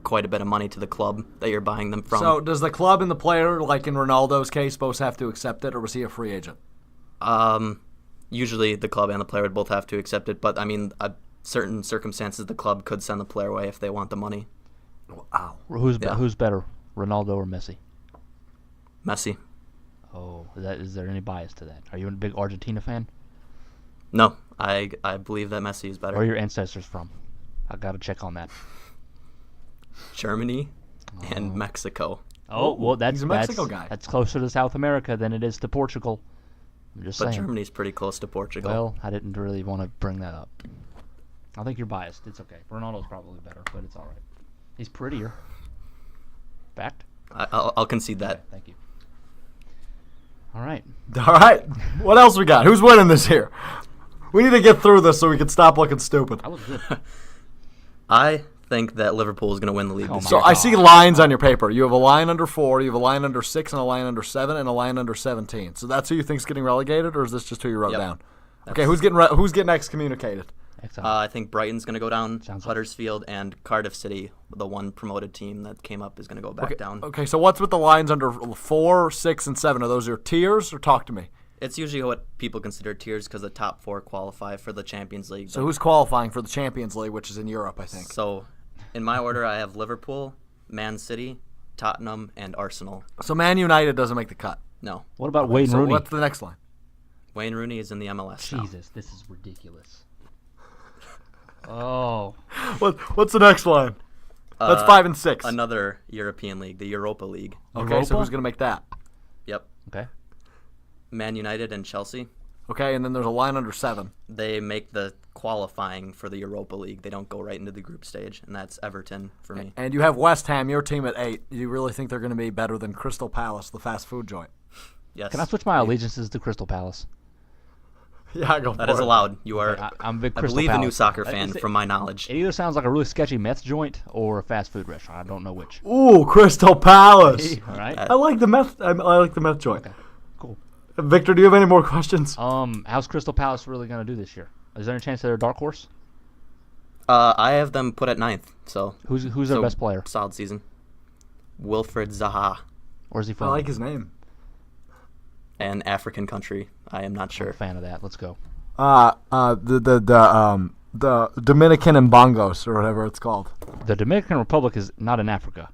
quite a bit of money to the club that you're buying them from. So does the club and the player, like in Ronaldo's case, both have to accept it, or was he a free agent? Usually the club and the player would both have to accept it, but I mean, certain circumstances the club could send the player away if they want the money. Wow. Who's Yeah. who's better, Ronaldo or Messi? Messi. Oh, is there any bias to that? Are you a big Argentina fan? No, I believe that Messi is better. Where are your ancestors from? I got to check on that. Germany and Mexico. Oh, well, he's a Mexico guy. That's closer to South America than it is to Portugal. I'm just But saying. Germany's pretty close to Portugal. Well, I didn't really want to bring that up. I think you're biased. It's okay. Ronaldo's probably better, but it's all right. He's prettier. Fact. I'll concede that. Okay, thank you. All right. All right. What else we got? Who's winning this here? We need to get through this so we can stop looking stupid. I was good. I think that Liverpool is going to win the league this my So year. I see lines on your paper. You have a line under 4, you have a line under 6, and a line under 7, and a line under 17. So that's who you think's getting relegated, or is this just who you wrote Yep. down? Okay, who's getting excommunicated? Excellent. I think Brighton's going to go down. Sounds like- Huddersfield and Cardiff City, the one promoted team that came up, is going to go back down. Okay, so what's with the lines under 4, 6, and 7? Are those your tiers, or talk to me? It's usually what people consider tiers because the top 4 qualify for the Champions League. So who's qualifying for the Champions League, which is in Europe, I think? So, in my order, I have Liverpool, Man City, Tottenham, and Arsenal. So Man United doesn't make the cut. No, What about Wayne So Rooney? what's the next line? Wayne Rooney is in the MLS now. Jesus, this is ridiculous. Oh. What's the next line? That's 5 and 6. Another European league, the Europa League. Okay, so Europa? who's going to make that? Yep. Okay. Man United and Chelsea. Okay, and then there's a line under 7. They make the qualifying for the Europa League. They don't go right into the group stage, and that's Everton for me. And you have West Ham, your team at 8. You really think they're going to be better than Crystal Palace, the fast food joint? Yes. Can I switch my allegiances to Crystal Palace? Yeah, go for That it. is allowed. You are, I'm a big I Crystal believe, a new Palace soccer fan. fan, from my knowledge. It either sounds like a really sketchy meth joint or a fast food restaurant. I don't know which. Ooh, Crystal Palace. All right. I like the meth. I like the meth joint. Okay. Cool. Victor, do you have any more questions? How's Crystal Palace really going to do this year? Is there any chance they're a dark horse? I have them put at 9th, so Who's their so best player? solid season. Wilfred Zaha, Where's he I from? like his name. an African country. I am not I'm a sure. fan of that. Let's go. The Dominican and Bongos or whatever it's called. The Dominican Republic is not in Africa.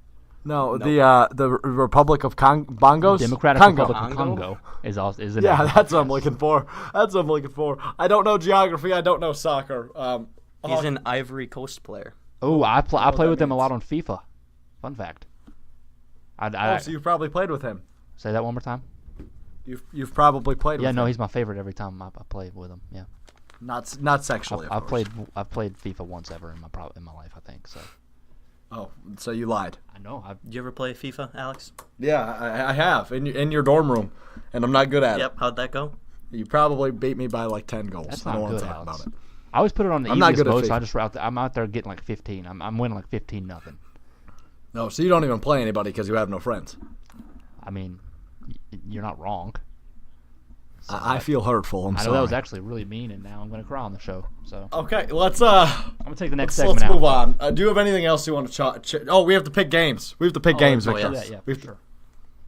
No, the Republic of Bongos. Democratic Congo. Republic of Congo is in Yeah, Africa. that's what I'm looking for. I don't know geography. I don't know soccer. He's an Ivory Coast player. Oh, I play that with them a means. lot on FIFA. Fun fact. I So you've probably played with him. say that one more time. You've probably played Yeah, with no, him. he's my favorite every time I play with him. Yeah, Not sexually. I've of course. played FIFA once ever in my life, I think. So Oh, so you lied. I know. Did you ever play FIFA, Alex? Yeah, I have in your dorm room, and I'm not good at Yep. How'd that go? it. You probably beat me by like 10 goals. That's I don't not want to good, talk Alex. about it. I always put it on the I'm not easiest good at mode, so FIFA. I'm out there getting like 15. I'm winning like 15-0. No, so you don't even play anybody because you have no friends. I mean, you're not wrong. I feel hurtful. I'm I know sorry. that was actually really mean, and now I'm going to cry on the show. So Okay, let's I'm going to take the next let's segment move out. on. Do you have anything else you want to oh, we have to pick games. We have to pick games, Oh, Victor. yeah, yeah, we, for have to, sure.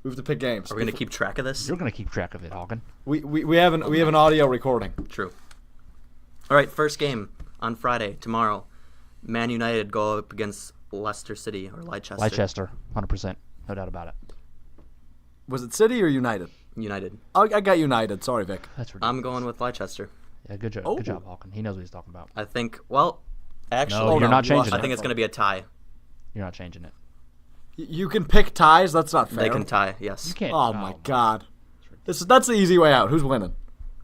we have to pick games. Are we gonna keep track of this? You're going to keep track of it, Hawkin. We have an audio recording. True. All right, first game on Friday tomorrow. Man United go up against Leicester City or Leicester. Leicester, 100%, no doubt about it. Was it City or United? United. I got United. Sorry, Vic. That's ridiculous. I'm going with Leicester. Yeah, good job, Oh. good job, Hawkin. He knows what he's talking about. I think. Well, actually, No, you're not you lost. changing I it. think it's gonna be a tie. You're not changing it. You can pick ties. That's not fair. They can tie. Yes. You can't. Oh my God. That's the easy way out. Who's winning?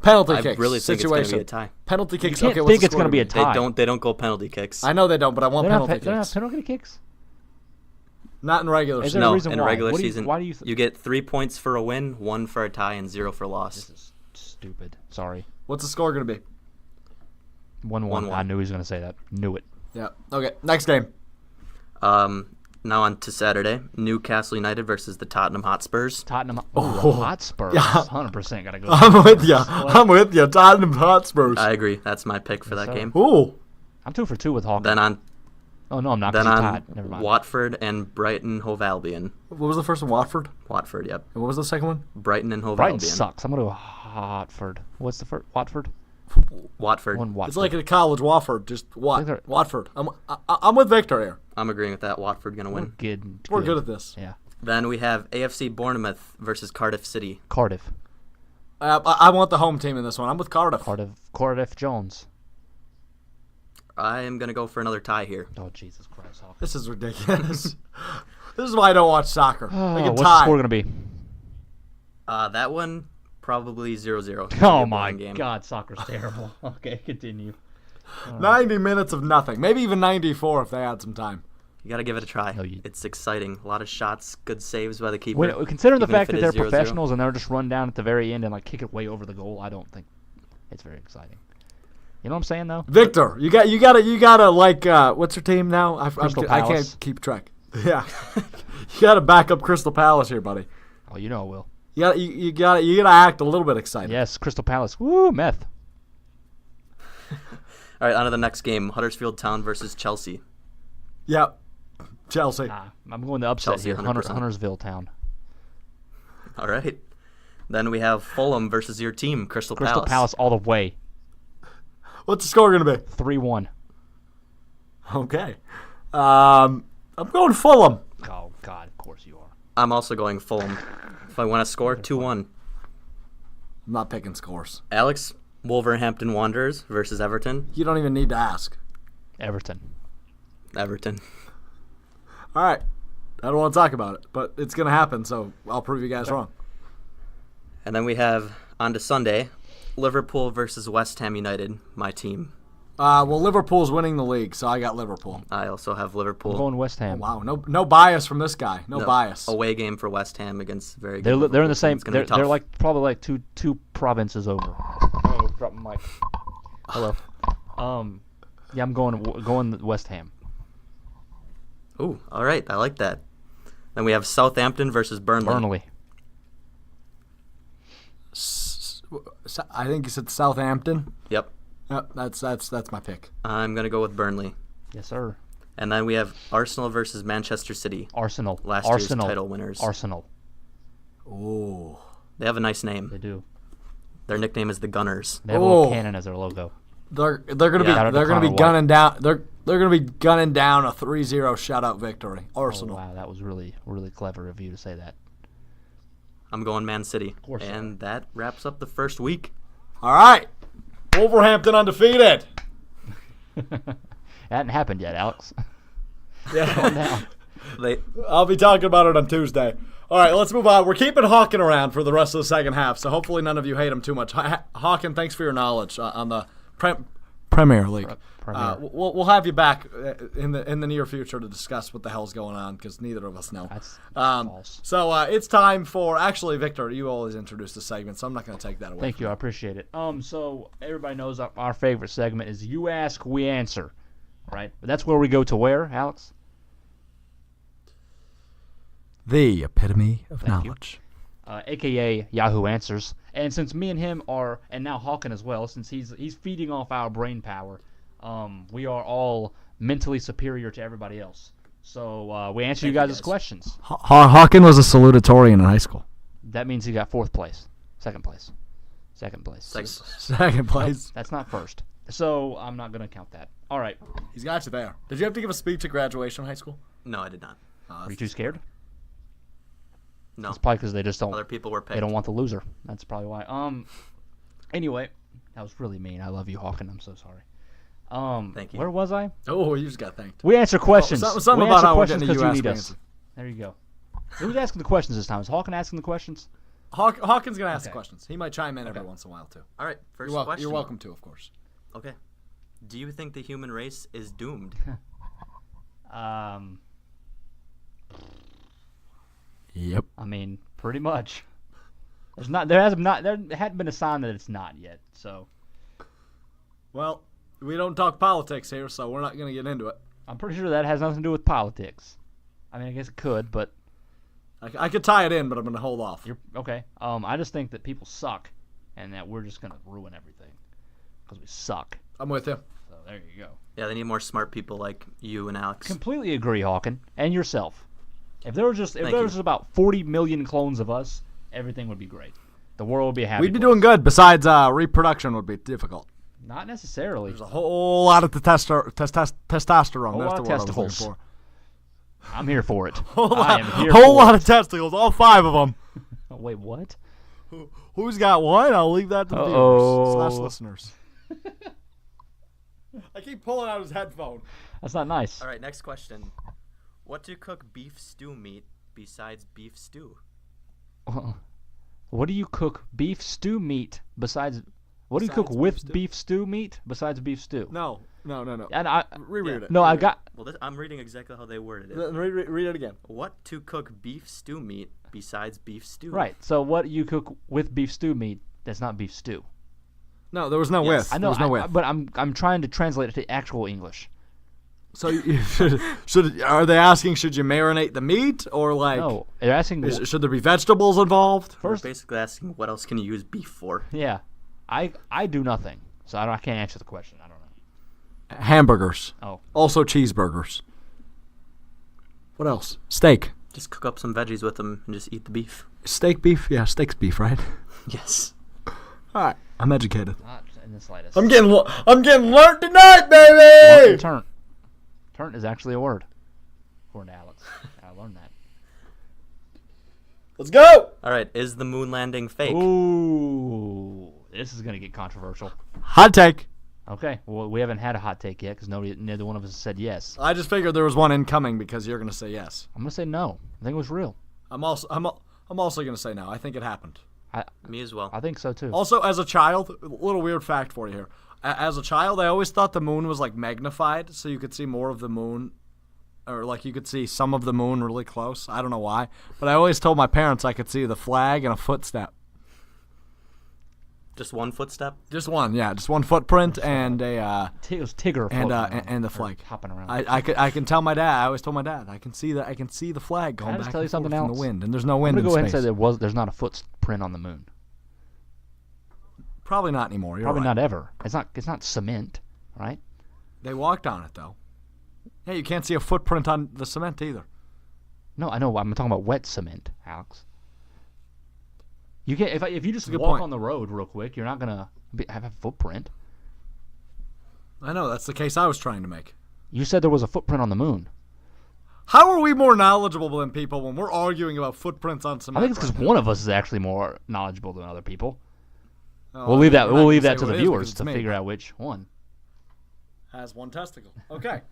Penalty I kicks. really think situation. it's gonna be a tie. Penalty kicks. can't okay, what's think the it's score gonna be a They tie. don't go penalty kicks. I know they don't, but I want They're not, penalty they're not kicks. penalty kicks. Not in regular Is season. there a No, reason in why? regular What do you- season, why do you you get 3 points for a win, 1 for a tie, and 0 for loss. This is stupid. Sorry. What's the score going to be? 1-1. 1-1. I knew he was going to say that. Knew it. Yeah. Okay. Next game. Now on to Saturday, Newcastle United versus the Tottenham Hotspurs. Tottenham. Oh, the Hotspurs. Yeah. 100% got to go. I'm with you. I'm with you. Tottenham Hotspurs. I agree. That's my pick for that sir. game. Ooh. I'm 2 for 2 with Hawkin. Then on Oh, no, I'm not. then 'cause he's on tied. Never mind. Watford and Brighton Hove Albion. What was the first one? Watford. Watford, yep. And what was the second one? Brighton and Hove Brighton Albion. sucks. I'm going to go Watford. What's the first? Watford? Watford. One Watford. It's like at a college. Watford. Just think they're- Watford. I'm with Victor here. I'm agreeing with that. Watford gonna win. Good. We're good at this. Yeah. Then we have AFC Bournemouth versus Cardiff City. Cardiff. I want the home team in this one. I'm with Cardiff. Cardiff Jones. I am gonna go for another tie here. Oh, Jesus Christ. Hawkin. This is ridiculous. This is why I don't watch soccer. Oh, They can what's the tie. score going to be? That one probably 0-0. Oh, my God. Soccer's terrible. Okay, continue. 90 minutes of nothing. Maybe even 94 if they had some time. You got to give it a try. No, It's exciting. A lot of shots, good saves by the keeper. Considering the even if fact it that they're is 0-0. professionals and they're just run down at the very end and like kick it way over the goal, I don't think it's very exciting. You know what I'm saying, though? Victor, you gotta like what's your team now? Crystal I Palace. can't keep track. Yeah, you gotta back up Crystal Palace here, buddy. Oh, you know I will. You gotta act a little bit excited. Yes, Crystal Palace. Woo, meth. All right, on to the next game. Huddersfield Town versus Chelsea. Yep. Chelsea. Nah, I'm going to upset Chelsea, here. 100%. Huntersville Town. All right. Then we have Fulham versus your team, Crystal Palace all the way. What's the score gonna be? 3-1. Okay. I'm going Fulham. Oh, God, of course you are. I'm also going Fulham. If I want to score, 2-1. I'm not picking scores. Alex, Wolverhampton Wanderers versus Everton. You don't even need to ask. Everton. Everton. All right. I don't want to talk about it, but it's gonna happen. So I'll prove you guys wrong. And then we have, on to Sunday, Liverpool versus West Ham United, my team. Well, Liverpool's winning the league, so I got Liverpool. I also have I'm Liverpool. going West Ham. Wow, no bias from this guy. No bias. Away game for West Ham against very good They're in Liverpool the team. same. It's gonna be They're tough. like probably like two provinces over. Oh, drop my mic. Hello. Yeah, I'm going West Ham. Ooh, all right. I like that. Then we have Southampton versus Burnley. I think you said Southampton. Yep. Yep, that's my pick. I'm going to go with Burnley. Yes, sir. And then we have Arsenal versus Manchester City. Arsenal. Last year's title winners. Arsenal. Ooh. They have a nice name. They do. Their nickname is the Gunners. They have a little cannon as their logo. They're gonna Shout out to be Connor gunning down. They're gonna be gunning down a 3-0 shutout victory. Arsenal. Oh, wow, that was really clever of you to say that. I'm going Man City. course you And that wraps up the first week. All right. Wolverhampton undefeated. That hadn't happened yet, Alex. Yeah. Calm down. I'll be talking about it on Tuesday. All right, let's move on. We're keeping Hawkin around for the rest of the second half, so hopefully none of you hate him too much. Hawkin, thanks for your knowledge on the Premier League. Premier. We'll have you back in the near future to discuss what the hell's going on because neither of us know. That's false. So it's time for actually, Victor. You always introduce the segment, so I'm not going to take that away. Thank you, I appreciate it. So everybody knows our favorite segment is You Ask, We Answer, right? But that's where we go to where, Alex? The epitome of Thank you. knowledge. AKA Yahoo Answers. And since me and him are, and now Hawkin as well, since he's feeding off our brain power, we are all mentally superior to everybody else. So we answer you guys' questions. Hawkin was a salutatorian in high school. That means he got fourth place. Second place. Second place. That's not first. So I'm not going to count that. All right. He's got you there. Did you have to give a speech at graduation in high school? No, I did not. Are you too scared? No. It's probably because they just don't. Other people were picked. They don't want the loser. That's probably why. Anyway, that was really mean. I love you, Hawkin. I'm so sorry. Thank you. Where was I? Oh, you just got thanked. We answer questions. something we about answer how we're questions getting because a you need US us. answer. There you go. Who's asking the questions this time? Is Hawkin asking the questions? Hawkin's going to ask the Okay. questions. He might chime in every once in a while, too. All right, 1st You're question. welcome to, of course. Okay. Do you think the human race is doomed? Yep. I mean, pretty much. There hadn't been a sign that it's not yet. So Well, we don't talk politics here, so we're not going to get into it. I'm pretty sure that has nothing to do with politics. I mean, I guess it could, but I could tie it in, but I'm going to hold off. you're okay. I just think that people suck, and that we're just gonna ruin everything because we suck. I'm with you. So there you go. Yeah, they need more smart people like you and Alex. Completely agree, Hawkin, and yourself. If there was just Thank was about 40 million clones of us, everything would be great. The world would be happy. We'd be doing good. Besides, reproduction would be difficult. Not necessarily. There's a whole lot of testosterone. Whole That's lot the of word I was looking testicles. for. I'm here for it. Whole I am here whole for lot it. of testicles, all 5 of them. Oh, wait, what? Who's got one? I'll leave that to the Uh-oh. viewers / listeners. I keep pulling out his headphone. That's not nice. All right, next question. What to cook beef stew meat besides beef stew? What do you cook beef stew meat besides? What do you cook Besides with beef stew? beef stew meat besides beef stew? No. And Reread it. no, I got. Well, I'm reading exactly how they worded it. Read it again. What to cook beef stew meat besides beef stew? Right. So what you cook with beef stew meat that's not beef stew? No, there was no Yes. with. I know, There was no with. but I'm trying to translate it to actual English. So should are they asking should you marinate the meat or like No, they're asking. should there be vegetables involved? We're First, basically asking what else can you use beef for? yeah, I do nothing, so I can't answer the question. I don't know. Hamburgers. Oh. Also cheeseburgers. What else? Steak. Just cook up some veggies with them and just eat the beef. Steak beef? Yeah, steak's beef, right? Yes. All right. I'm educated. Not in the slightest. I'm getting learned tonight, Learn baby. turn. Turn is actually a word. According to Alex, I learned that. Let's go. All right. Is the moon landing fake? Ooh, this is gonna get controversial. Hot take. Okay, well we haven't had a hot take yet because neither one of us said yes. I just figured there was one incoming because you're gonna say yes. I'm gonna say no. I think it was real. I'm also gonna say no. I think it happened. Me as well. I think so too. Also, as a child, a little weird fact for you here. As a child, I always thought the moon was like magnified, so you could see more of the moon, or like you could see some of the moon really close. I don't know why, but I always told my parents I could see the flag and a footstep. Just one footstep? Just one, yeah, just one footprint and a It was Tigger and floating around, and the or flag. hopping around. I can tell my dad. I always told my dad I can see the flag going I just back tell you and forth something in the else? wind, and there's no I'm wind gonna in go ahead space. and say there's not a footprint on the moon. Probably not anymore. You're Probably right. not ever. It's not cement, right? They walked on it though. Hey, you can't see a footprint on the cement either. No, I know. I'm talking about wet cement, Alex. You can't if you just a good walk point. on the road real quick, you're not gonna have a footprint. I know that's the case I was trying to make. You said there was a footprint on the moon. How are we more knowledgeable than people when we're arguing about footprints on I cement? think it's because one of us is actually more knowledgeable than other people. Oh, We'll leave that. I'm not We'll gonna leave say that to who the it is because viewers it's to me. figure out which one. Has one testicle. Okay.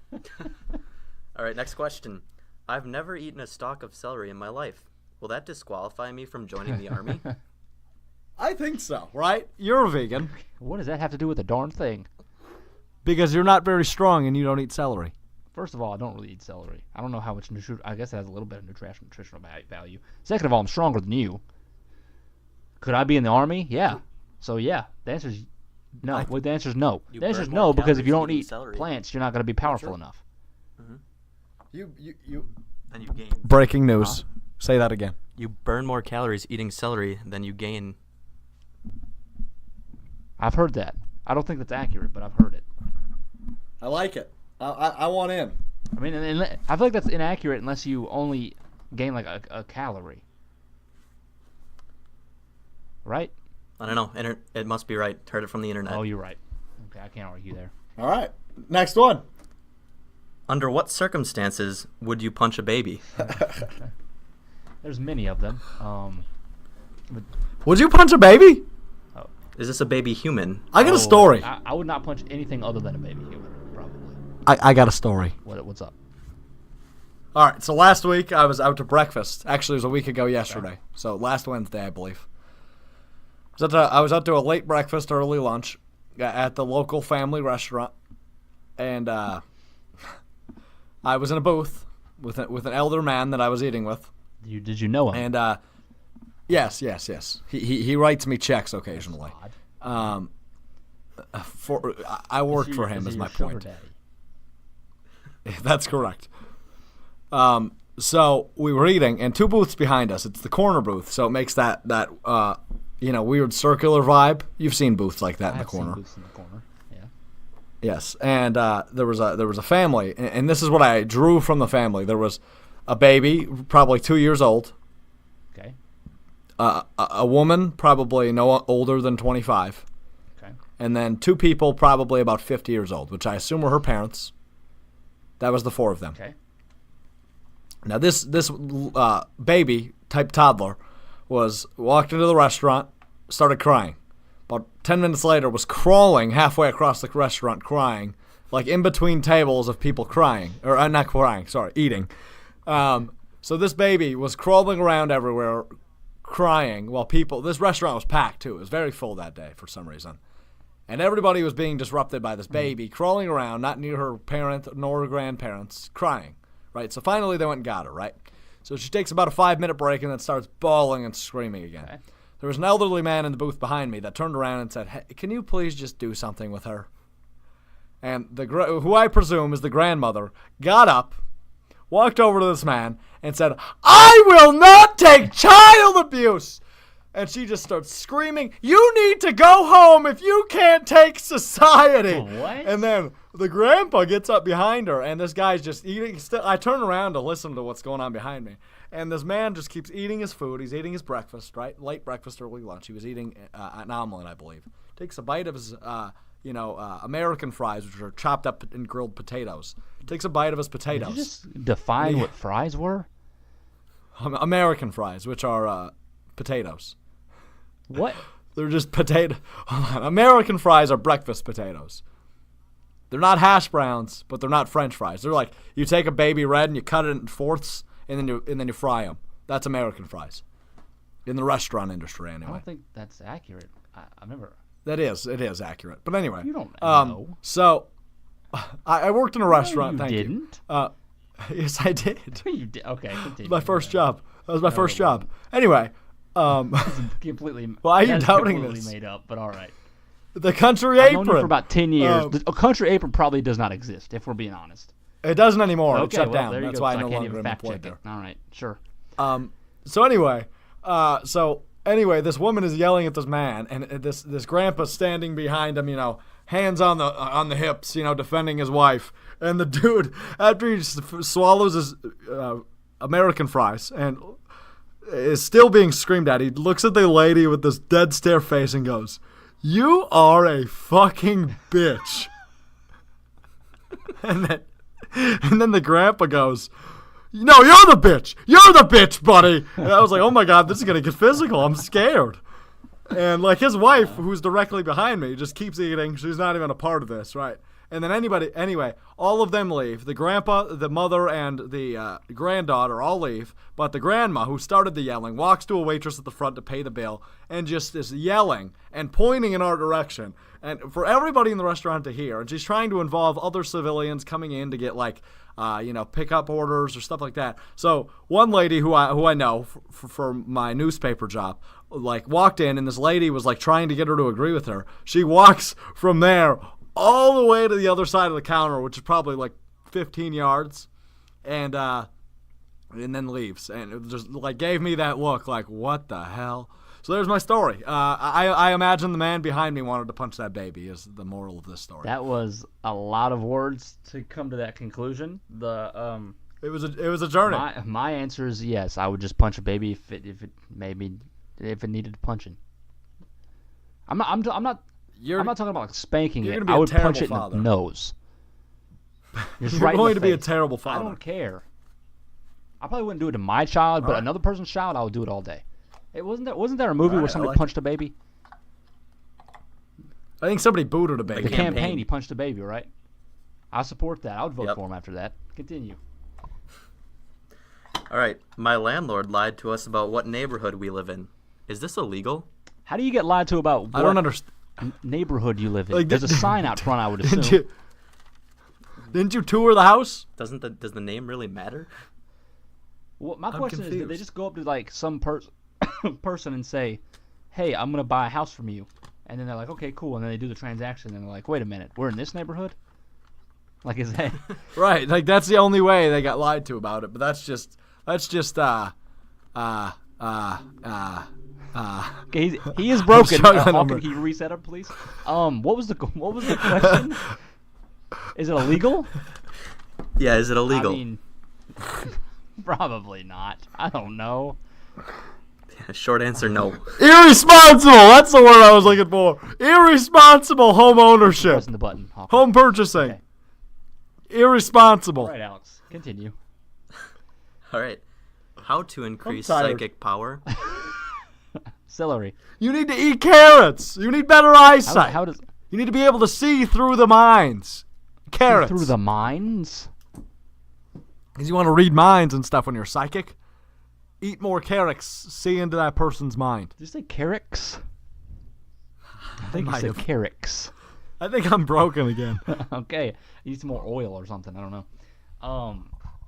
All right, next question. I've never eaten a stalk of celery in my life. Will that disqualify me from joining the army? I think so, right? You're a vegan What does that have to do with the darn thing? because you're not very strong and you don't eat celery. First of all, I don't really eat celery. I don't know how much I guess it has a little bit of nutritional value. Second of all, I'm stronger than you. Could I be in the army? Yeah. So yeah, the answer is no. Well, the answer is no. You The answer is burn no more because if you calories don't eating eat celery. plants, you're not going to be powerful True. enough. You Then you gain. Breaking news. Say that again. You burn more calories eating celery than you gain. I've heard that. I don't think that's accurate, but I've heard it. I like it. I want in. I mean, I feel like that's inaccurate unless you only gain like a calorie. Right? I don't know. It must be right. Heard it from the internet. Oh, you're right. Okay, I can't argue there. All right. Next one. Under what circumstances would you punch a baby? There's many of them. Would you punch a baby? Is this a baby human? I got a story. I would not punch anything other than a baby human, probably. I got a story. What's up? All right. So last week I was out to breakfast. Actually, it was a week ago yesterday. So last Wednesday, I believe. I was out to a late breakfast, early lunch at the local family restaurant, and I was in a booth with an elder man that I was eating with. Did you know him? And yes. He writes me checks occasionally. I work for him, is my point. That's correct. So we were eating, and two booths behind us. It's the corner booth, so it makes that weird circular vibe. You've seen booths like that in the corner. Booths in the corner. Yeah. Yes, and there was a family, and this is what I drew from the family. There was a baby, probably 2 years old. Okay. A woman, probably no older than 25. Okay. And then two people, probably about 50 years old, which I assume were her parents. That was the four of them. Okay. Now this baby type toddler walked into the restaurant, started crying. About 10 minutes later, was crawling halfway across the restaurant, crying, like in between tables of people crying, or not crying, sorry, eating. So this baby was crawling around everywhere, crying while this restaurant was packed too. It was very full that day for some reason. And everybody was being disrupted by this baby crawling around, not near her parent nor her grandparents, crying, right? So finally they went and got her, right? So she takes about a 5-minute break and then starts bawling and screaming again. Okay. There was an elderly man in the booth behind me that turned around and said, "Hey, can you please just do something with her?" And who I presume is the grandmother got up, walked over to this man, and said, "I will not take child abuse!" And she just starts screaming, "You need to go home if you can't take society." What? And then the grandpa gets up behind her, and this guy's just eating. I turn around to listen to what's going on behind me. And this man just keeps eating his food. He's eating his breakfast, right? Late breakfast, early lunch. He was eating an omelet, I believe. Takes a bite of his, American fries, which are chopped up and grilled potatoes. Takes a bite of his potatoes. Did you just define what fries were? American fries, which are potatoes. What? They're just potato. American fries are breakfast potatoes. They're not hash browns, but they're not French fries. They're like you take a baby red and you cut it in fourths, and then you fry them. That's American fries. In the restaurant industry, anyway. I don't think that's accurate. I've never. It is accurate. But anyway. You don't know. So, I worked in a restaurant. No, you thank didn't. you. Yes, I did. You did. Okay, continue. My first job. That was my first job. Anyway. Completely. Why are you doubting completely this? made up, but all right. The Country I've known Apron. you for about 10 years. A Country Apron probably does not exist, if we're being honest. It doesn't anymore. Okay, It shut well, down. there you That's go. why So I no can't longer even am fact employed check there. it. All right, sure. So anyway, this woman is yelling at this man, and this grandpa's standing behind him, hands on the hips, defending his wife. And the dude, after he swallows his American fries and is still being screamed at, he looks at the lady with this dead stare face and goes, "You are a fucking bitch." and then the grandpa goes, "No, you're the bitch. You're the bitch, buddy." And I was like, "Oh my God, this is gonna get physical. I'm scared." And like his wife, who's directly behind me, just keeps eating. She's not even a part of this, right? And then anyway, all of them leave. The grandpa, the mother, and the granddaughter all leave. But the grandma, who started the yelling, walks to a waitress at the front to pay the bill and just is yelling and pointing in our direction. And for everybody in the restaurant to hear. And she's trying to involve other civilians coming in to get pickup orders or stuff like that. So one lady who I know for my newspaper job, walked in, and this lady was trying to get her to agree with her. She walks from there all the way to the other side of the counter, which is probably 15 yards, and then leaves. And it just gave me that look what the hell? So there's my story. I imagine the man behind me wanted to punch that baby is the moral of this story. That was a lot of words to come to that conclusion. It was a journey. My answer is yes. I would just punch a baby if it needed punching. I'm not talking about spanking you're it. Gonna be I would a terrible punch it father. in the nose. You're right going in to the be a face. terrible father. I don't care. I probably wouldn't do it to my child, but right. another person's child, I would do it all day. Wasn't there a movie where somebody punched a baby? I think somebody booted a baby. The campaign, he punched a baby, right? I support that. I would vote for him after that. Continue. All right. My landlord lied to us about what neighborhood we live in. Is this illegal? How do you get lied to about what I don't understand. Neighborhood you live in? There's a sign out front, I would assume. Didn't you tour the house? Does the name really matter? Well, my question is, did confused. they just go up to some person and say, "Hey, I'm gonna buy a house from you," and then they're like, "Okay, cool," and then they do the transaction, and they're like, "Wait a minute, we're in this neighborhood?" Is that right? That's the only way they got lied to about it. But that's just Okay, he is broken. struggling Hawkin, can you reset him, please? What was the question? Is it illegal? Yeah, is it illegal? I mean, probably not. I don't know. Short answer, no. Irresponsible. That's the word I was looking for. Irresponsible home ownership. Pressing the button. Hawkin. Home purchasing. Okay. Irresponsible. All right, Alex. Continue. All right. How to increase tired. psychic power? Celery. You need to eat carrots. You need better eyesight. How does You need to be able to see through the minds. Carrots. through the mines? Because you want to read minds and stuff when you're psychic. Eat more carrots. See into that person's mind. Did you say carrots? I think you might said have. carrots. I think I'm broken again. Okay. Need some more oil or something. I don't know.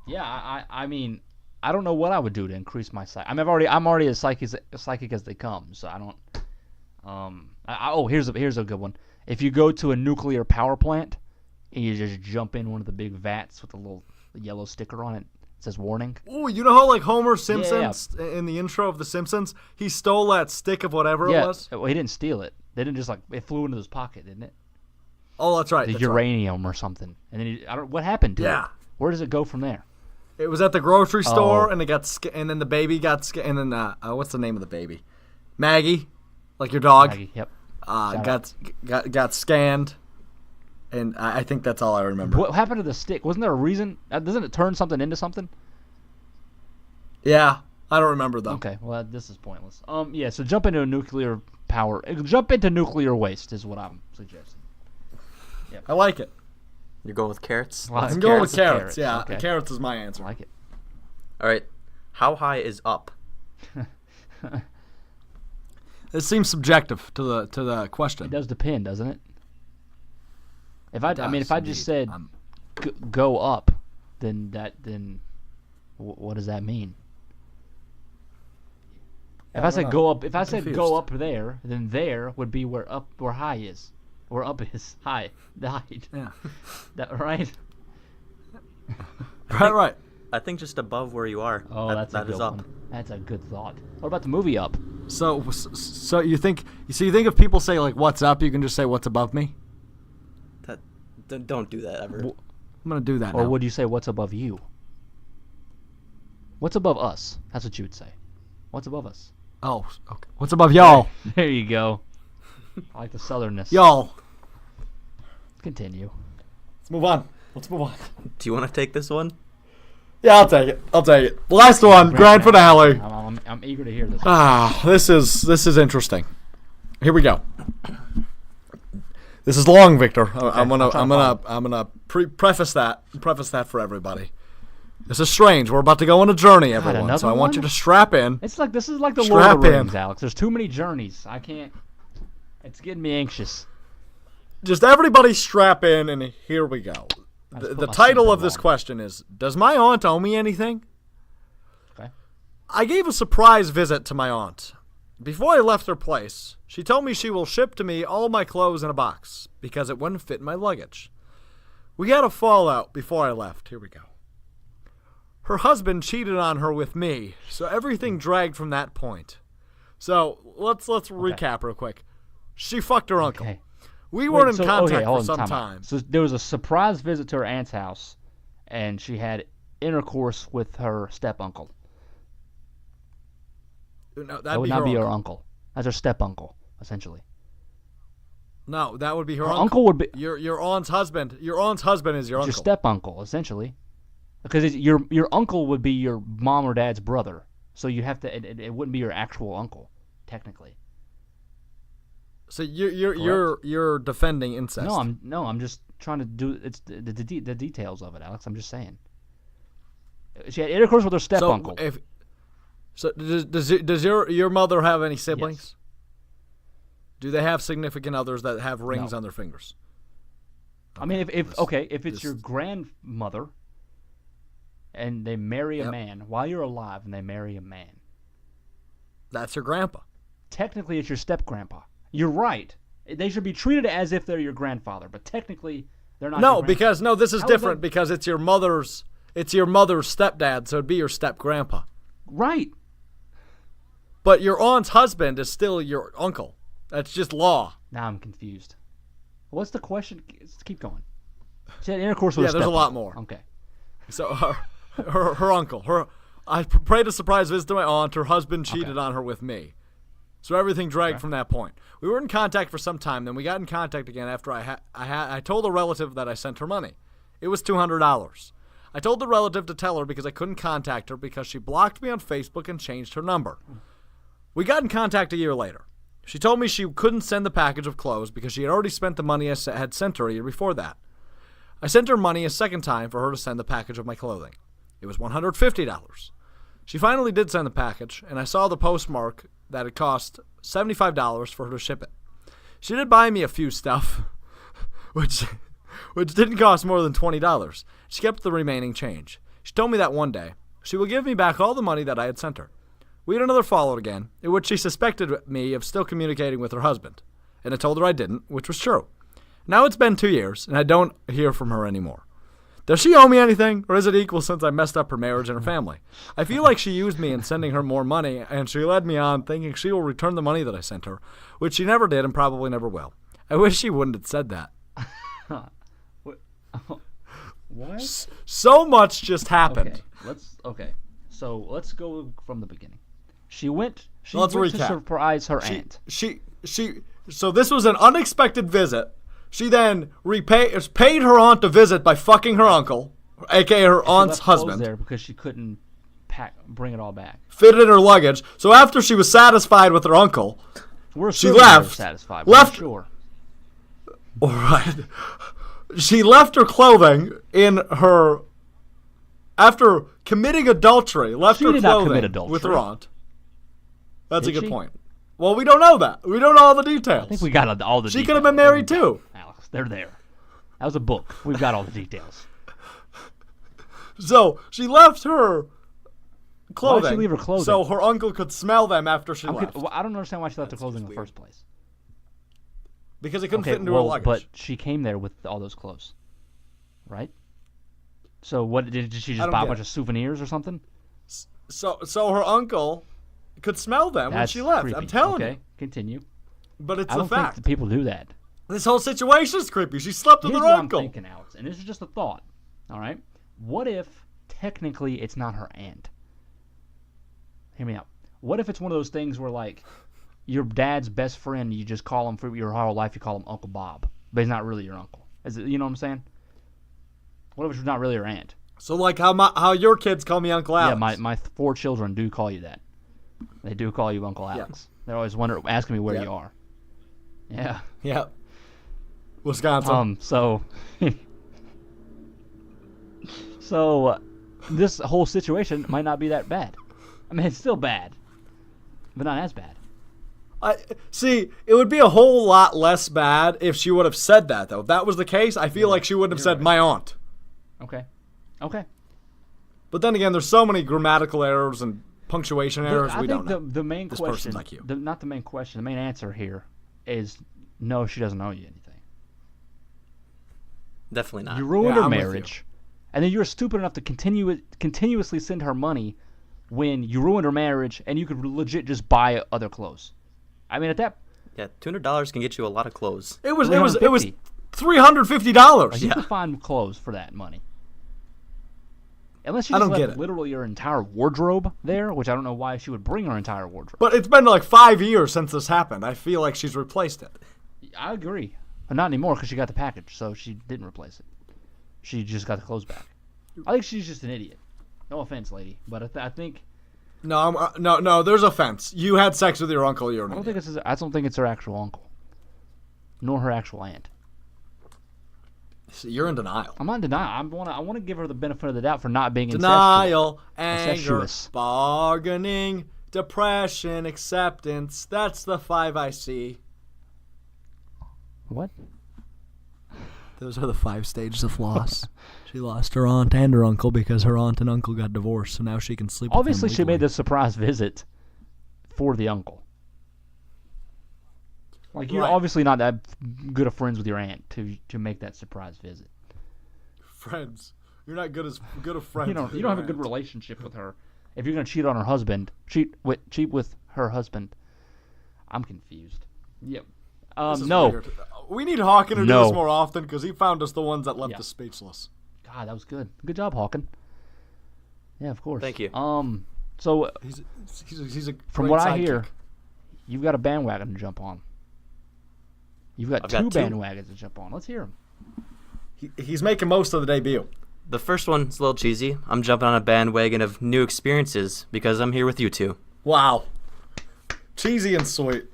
Yeah, I mean, I don't know what I would do to increase my psych. I mean, I'm already as psychic as they come, so I don't. Here's a good one. If you go to a nuclear power plant and you just jump in one of the big vats with a little yellow sticker on it, it says warning. Ooh, you know how like Homer Simpson in the intro of The Simpsons, he stole that stick of whatever it was? Well, he didn't steal it. They didn't just it flew into his pocket, didn't it? Oh, that's right. The that's uranium or something. And then what happened to it? Where does it go from there? It was at the grocery store, and it got and then the baby got and then what's the name of the baby? Maggie, like your dog. Maggie, yep. Got scanned, and I think that's all I remember. What happened to the stick? Wasn't there a reason? Doesn't it turn something into something? Yeah, I don't remember though. Okay, well this is pointless. Yeah, so jump into nuclear waste is what I'm suggesting. Yep. I like it. You're going with carrots? I'm going with carrots. Yeah, Okay. carrots is my answer. I like it. All right. How high is up? It seems subjective to the question. It does depend, doesn't it? If I just said go up, then what does that mean? If I said go up, go up there, then there would be where high is, where up is high, the height. Yeah. That right? Right. I think just above where you are. Oh, that a good is up. one. That's a good thought. What about the movie Up? So you think if people say like what's up, you can just say what's above me? Don't do that ever. I'm gonna do that. Or now. would you say what's above you? What's above us? That's what you would say. What's above us? Oh, okay. What's above y'all? There you go. I like the southernness. Y'all. Continue. Let's move on. Do you want to take this one? Yeah, I'll take it. Last one, grand finale. I'm eager to hear this. This is interesting. Here we go. This is long, Victor. I'm gonna preface that for everybody. This is strange. We're about to go on a journey, everyone. So I want you to strap in. This is like the Lord of the Rings, Alex. There's too many journeys. I can't. It's getting me anxious. Just everybody strap in, and here we go. The title of this question is, does my aunt owe me anything? Okay. I gave a surprise visit to my aunt. Before I left her place, she told me she will ship to me all my clothes in a box because it wouldn't fit in my luggage. We had a fallout before I left. Here we go. Her husband cheated on her with me, so everything dragged from that point. So let's recap real quick. She fucked her uncle. Okay. We weren't in contact for some time. So there was a surprise visit to her aunt's house, and she had intercourse with her step-uncle. No, That would not be her uncle. That's her step-uncle, essentially. No, that would be her uncle would be your aunt's husband. Your aunt's husband is your uncle. Your step-uncle, essentially. Because your uncle would be your mom or dad's brother. So you have to. It wouldn't be your actual uncle, technically. So you're defending incest. No, I'm just trying to do the details of it, Alex. I'm just saying. She had intercourse with her step-uncle. So does your mother have any siblings? Yes. Do they have significant others that have rings on their fingers? Okay. I mean, if it's your grandmother, and they marry a man while you're alive, and they marry a man, that's your grandpa. Technically, it's your step-grandpa. You're right. They should be treated as if they're your grandfather, but technically, they're not. No, because this is different because it's your mother's stepdad, so it'd be your step-grandpa. Right. But your aunt's husband is still your uncle. That's just law. Now I'm confused. What's the question? Let's keep going. She had intercourse with her there's a lot more. Okay. So her uncle. I paid a surprise visit to my aunt. Her husband cheated on her with me. So everything dragged from that point. We were in contact for some time. Then we got in contact again after I told a relative that I sent her money. It was $200. I told the relative to tell her because I couldn't contact her because she blocked me on Facebook and changed her number. We got in contact a year later. She told me she couldn't send the package of clothes because she had already spent the money I had sent her a year before that. I sent her money a second time for her to send the package of my clothing. It was $150. She finally did send the package, and I saw the postmark that it cost $75 for her to ship it. She did buy me a few stuff, which didn't cost more than $20. She kept the remaining change. She told me that one day she will give me back all the money that I had sent her. We had another fallout again, in which she suspected me of still communicating with her husband, and I told her I didn't, which was true. Now it's been 2 years, and I don't hear from her anymore. Does she owe me anything, or is it equal since I messed up her marriage and her family? I feel like she used me in sending her more money, and she led me on thinking she will return the money that I sent her, which she never did and probably never will. I wish she wouldn't have said that. What? So much just happened. So let's go from the beginning. She went to recap. surprise her aunt. So this was an unexpected visit. She then paid her aunt a visit by fucking her uncle, aka her aunt's husband. There because she couldn't bring it all back. Fit it in her luggage. So after she was satisfied with her uncle, she left. Satisfied. Left. Sure. All right. She left her clothing in her. After committing adultery, left She her did not commit clothing adultery. with her aunt. That's Did a good she? point. Well, we don't know that. We don't know all the details. I think we got all the details. She could have been married too. Alex, they're there. That was a book. We've got all the details. So she left her clothing. Why did she leave her clothing? So her uncle could smell them after she left. I don't understand why she left her clothing in the first place. Because it couldn't fit into her luggage. But she came there with all those clothes, right? So what did she just buy a bunch of souvenirs or something? So her uncle could smell them when she left. Creepy. I'm telling you. Okay, continue. But it's I a don't fact. think that people do that. This whole situation is creepy. She slept with Here's her what uncle. I'm thinking, Alex, and this is just a thought. All right, what if technically it's not her aunt? Hear me out. What if it's one of those things where like your dad's best friend, you just call him for your whole life, you call him Uncle Bob, but he's not really your uncle. Is it? You know what I'm saying? What if it's not really her aunt? So like how your kids call me Uncle Alex. Yeah, my 4 children do call you that. They do call you Uncle Alex. They're always asking me where you are. Yeah. Yeah. Wisconsin. So this whole situation might not be that bad. I mean, it's still bad, but not as bad. See, it would be a whole lot less bad if she would have said that, though. If that was the case, I feel like she wouldn't have said my aunt. Okay. But then again, there's so many grammatical errors and punctuation errors. I we think don't know. the main This question, person's like you. not the main question, the main answer here is no, she doesn't owe you anything. Definitely not. You ruined Yeah, her I'm with marriage, and then you're stupid enough to continuously send her money when you ruined her marriage, and you could legit just buy other clothes. I mean, at that, Yeah, $200 can get you a lot of clothes. It was $350. $350. You can find clothes for that money. Unless she I just don't get left it. literally her entire wardrobe there, which I don't know why she would bring her entire wardrobe. But it's been like 5 years since this happened. I feel like she's replaced it. I agree. But not anymore because she got the package, so she didn't replace it. She just got the clothes back. I think she's just an idiot. No offense, lady, but I think No, no. There's offense. You had sex with your uncle. You're an I idiot. don't think it's her actual uncle, nor her actual aunt. See, you're in denial. I'm not in denial. I want to give her the benefit of the doubt for not being Denial, anger, Incestuous. bargaining, depression, acceptance. That's the 5 I see. What? Those are the 5 stages of loss. She lost her aunt and her uncle because her aunt and uncle got divorced, so now she can sleep Obviously, with she them made legally. this surprise visit for the uncle. Like, you're Right. obviously not that good of friends with your aunt to make that surprise visit. Friends. You're not good of friends. You don't have a good relationship with her. If you're gonna cheat on her husband, cheat with her husband. I'm confused. Yep. No. Weird. We need Hawkin to do No. this more often because he found us the ones that left Yeah. us speechless. God, that was good. Good job, Hawkin. Yeah, of course. Thank you. So He's a from great what I sidekick. hear, you've got a bandwagon to jump on. You've got I've two got two. bandwagons to jump on. Let's hear them. He's making most of the debut. The first one's a little cheesy. I'm jumping on a bandwagon of new experiences because I'm here with you two. Wow. Cheesy and sweet.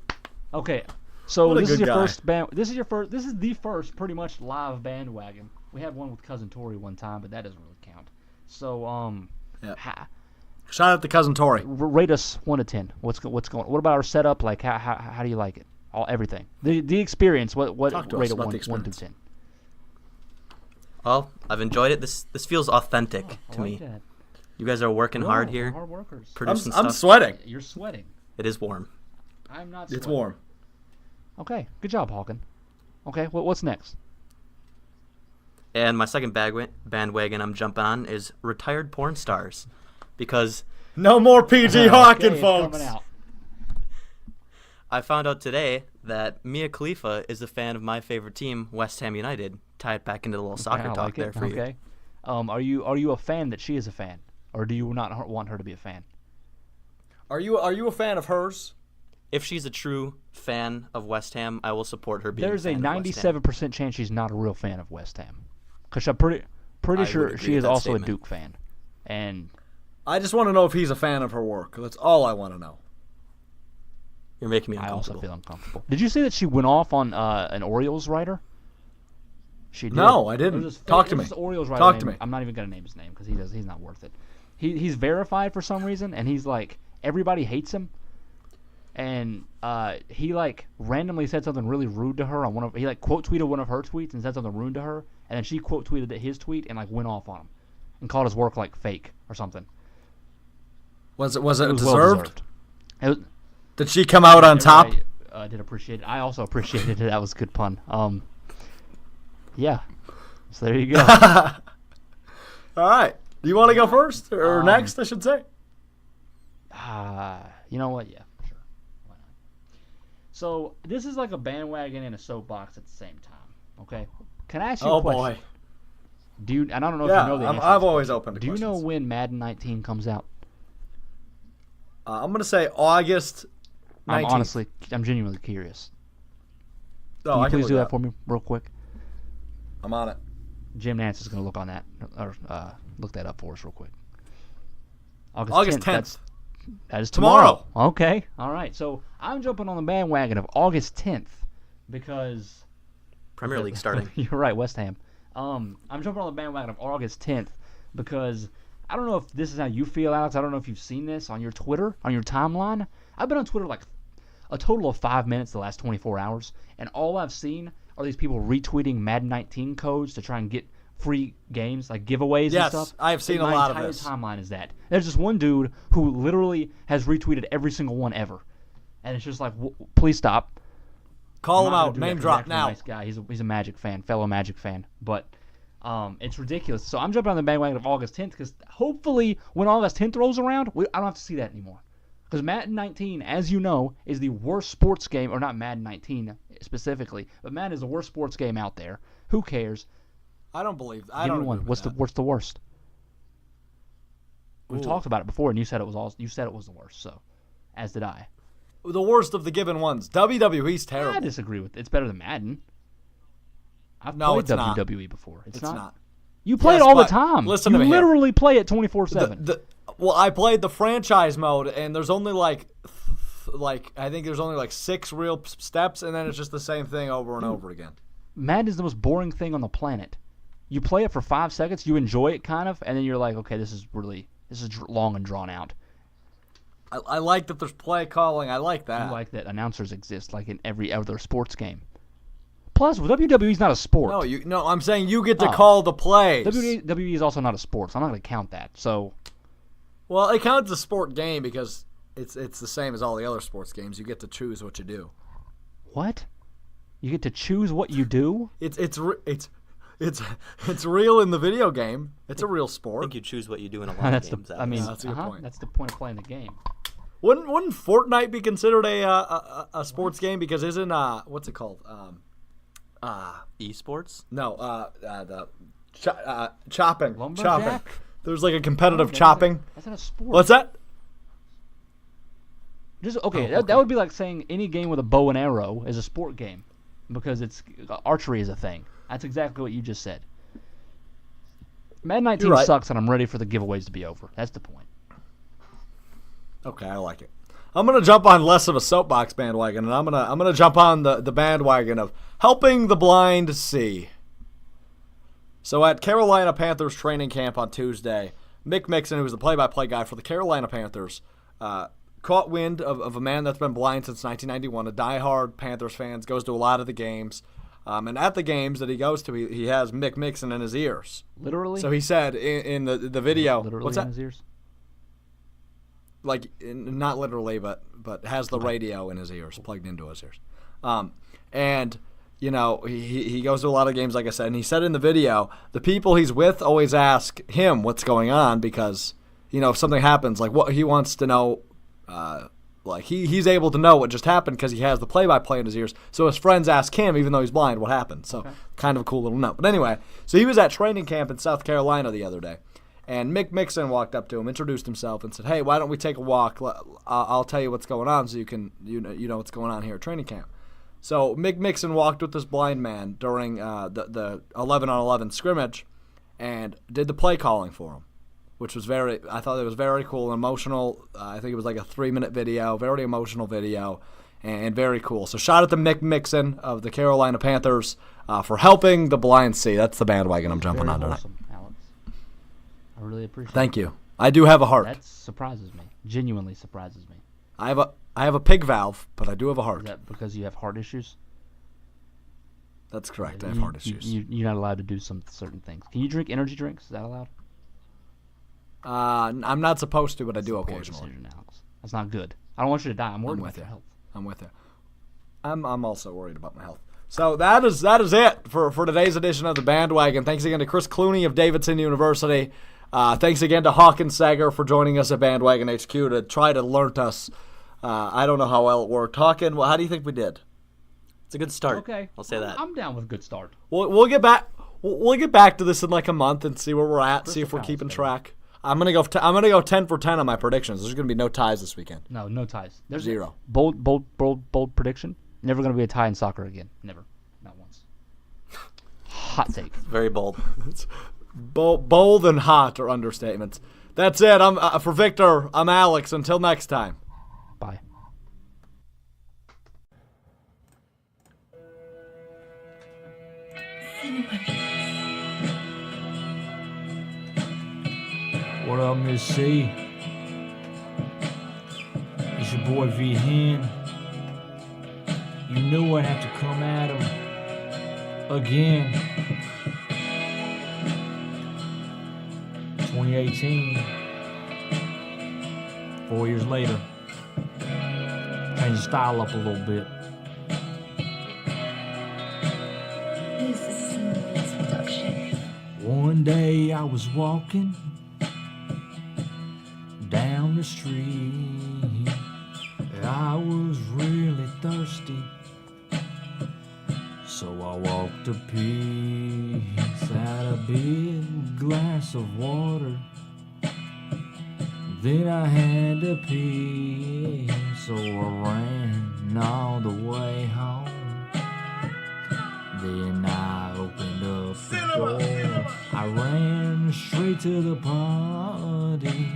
Okay, so What a this is good your guy. first band. This is the first pretty much live bandwagon. We had one with cousin Tori one time, but that doesn't really count. So Yeah. Ha, Shout out to cousin Tori. rate us 1 to 10. What's going? What about our setup? Like how do you like it? Everything. The experience. What Talk to rate us it about 1 the 1 through experience. 10? Well, I've enjoyed it. This feels authentic to me. That. You guys are working hard Whoa, here, Hard workers. producing I'm stuff. sweating. You're sweating. It is warm. I'm not. It's sweating. warm. Okay. Good job, Hawkin. Okay. What's next? And my second bandwagon I'm jumping on is retired porn stars, because No more PG Hawkin, Okay, it's folks. coming out. I found out today that Mia Khalifa is a fan of my favorite team, West Ham United. Tie it back into the little soccer I talk like there it. for you. Okay. Are you a fan that she is a fan, or do you not want her to be a fan? Are you a fan of hers? If she's a true fan of West Ham, I will support her being There's a a fan of West Ham. 97% chance she's not a real fan of West Ham, because I'm pretty would sure agree she with is that also statement. a Duke fan, and I just want to know if he's a fan of her work. That's all I want to know. You're making me I also uncomfortable. feel uncomfortable. Did you see that she went off on an Orioles writer? She did. No, I didn't. There's this Talk to there's me. this Orioles writer Talk to named- me. I'm not even gonna name his name because he's not worth it. He's verified for some reason, and he's like everybody hates him. And he like randomly said something really rude to her on he like quote tweeted one of her tweets and said something rude to her, and then she quote tweeted his tweet and like went off on him and called his work like fake or something. Was it It was well deserved? It was, Did she come out on top? I did appreciate it. I also appreciated it. That was a good pun. Yeah. So there you go. All right. Do you want to go first or next? I should say. You know what? Yeah, sure. Why not? So this is like a bandwagon and a soapbox at the same time. Okay. Can I ask you a Oh question? boy. Do you? And I don't know if Yeah, you know the answer. I'm always open to Do you know questions. when Madden 19 comes out? I'm gonna say August 19th. I'm genuinely curious. Oh, Can you I can please look do it that up. for me real quick? I'm on it. Jim Nance is going to look on that or look that up for us real quick. August 10th. That is Tomorrow. tomorrow. Okay. All right. So I'm jumping on the bandwagon of August 10th because Premier League starting. you're right, West Ham. I'm jumping on the bandwagon of August 10th because I don't know if this is how you feel, Alex. I don't know if you've seen this on your Twitter, on your timeline. I've been on Twitter like a total of 5 minutes the last 24 hours, and all I've seen are these people retweeting Madden 19 codes to try and get free games, like giveaways and Yes, stuff. I've seen And a lot of My this. entire timeline is that. There's just one dude who literally has retweeted every single one ever. And it's just like, please stop. Call I'm him not gonna out. do that Name 'cause drop he's actually now. a nice guy. He's a Magic fan, fellow Magic fan. But it's ridiculous. So I'm jumping on the bandwagon of August 10th because hopefully when August 10th rolls around, I don't have to see that anymore. Because Madden 19, as you know, is the worst sports game, or not Madden 19 specifically, but Madden is the worst sports game out there. Who cares? I don't believe. I Give don't me one. agree What's with what's the worst? We've Ooh. talked about it before, and you said it was the worst. So, as did I. that. The worst of the given ones. WWE's terrible. I disagree with it. It's better than Madden. I've No, played it's not. WWE before. It's not. You play Yes, it all the but time. listen you to me here. literally play it 24/7. Well, I played the franchise mode, and there's only like I think there's only like 6 real steps, and then it's just the same thing over and over again. Madden is the most boring thing on the planet. You play it for 5 seconds, you enjoy it kind of, and then you're like, okay, this is long and drawn out. I like that there's play calling. I like that. You like that announcers exist like in every other sports game. Plus, WWE's not a sport. No, I'm saying you get to Oh. call the plays. WWE is also not a sport, so I'm not going to count that. So, Well, it counts as a sport game because it's the same as all the other sports games. You get to choose what you do. what? You get to choose what you do? It's real in the video game. It's a real I sport. think you choose what you do in a lot That's of games. I mean, that's a good point. that's the point of playing the game. Wouldn't Fortnite be considered a sports game because isn't what's it called? Esports? No, the chopping. Lumberjack? Chopping. There's like a competitive Okay, chopping. That's not a sport. What's that? Just that would be like saying any game with a bow and arrow is a sport game because archery is a thing. That's exactly what you just said. Madden 19 You're right. sucks, and I'm ready for the giveaways to be over. That's the point. Okay, I like it. I'm gonna jump on less of a soapbox bandwagon, and I'm gonna jump on the bandwagon of helping the blind see. So at Carolina Panthers training camp on Tuesday, Mick Mixon, who was the play-by-play guy for the Carolina Panthers, caught wind of a man that's been blind since 1991, a diehard Panthers fan, goes to a lot of the games. And at the games that he goes to, he has Mick Mixon in his ears. Literally? So he said in the video, Literally what's in that? his ears? Like, not literally, but has the radio in his ears, plugged into his ears. And, you know, he goes to a lot of games, like I said, and he said in the video, the people he's with always ask him what's going on because, you know, if something happens, like what he wants to know, like he's able to know what just happened because he has the play-by-play in his ears. So his friends ask him, even though he's blind, what happened. So kind of a cool little note. But anyway, so he was at training camp in South Carolina the other day. And Mick Mixon walked up to him, introduced himself, and said, "Hey, why don't we take a walk? I'll tell you what's going on, so you know what's going on here at training camp." So Mick Mixon walked with this blind man during the 11-on-11 scrimmage, and did the play calling for him, which was I thought it was very cool, emotional. I think it was like a 3-minute video, very emotional video, and very cool. So shout out to Mick Mixon of the Carolina Panthers for helping the blind see. That's the bandwagon I'm jumping on tonight. Awesome, Alex. I really appreciate it. Thank you. I do have a heart. That surprises me. Genuinely surprises me. I have a pig valve, but I do have a heart. Is that because you have heart issues? That's correct. I have heart issues. You're not allowed to do some certain things. Can you drink energy drinks? Is that allowed? I'm not supposed to, but I do That's a poor occasionally. decision, Alex. That's not good. I don't want you to die. I'm worried I'm about with your you. health. I'm with you. I'm also worried about my health. So that is it for today's edition of the Bandwagon. Thanks again to Chris Clunie of Davidson University. Thanks again to Hawkin Sager for joining us at Bandwagon HQ to try to alert us. I don't know how well it worked. Hawkin, how do you think we did? It's a good start. Okay. I'll say that. I'm down with a good start. We'll get back. We'll get back to this in like a month and see where we're at. See if we're College, keeping baby. track. I'm gonna go 10 for 10 on my predictions. There's gonna be no ties this weekend. No ties. There's Zero. Bold prediction. Never going to be a tie in soccer again. Never. Not once. Hot take. Very bold. Bold and hot are understatements. That's it. I'm for Victor. I'm Alex. Until next time. Bye. What up, Miss C? It's your boy V Hen. You knew I'd have to come at him again. 2018. 4 years later. Change the style up a little bit. This is Cindy's production. One day I was walking down the street. I was really thirsty, so I walked a piece, had a big glass of water. Then I had to pee, so I ran all the way home. Then I opened up the door. I ran straight to the party.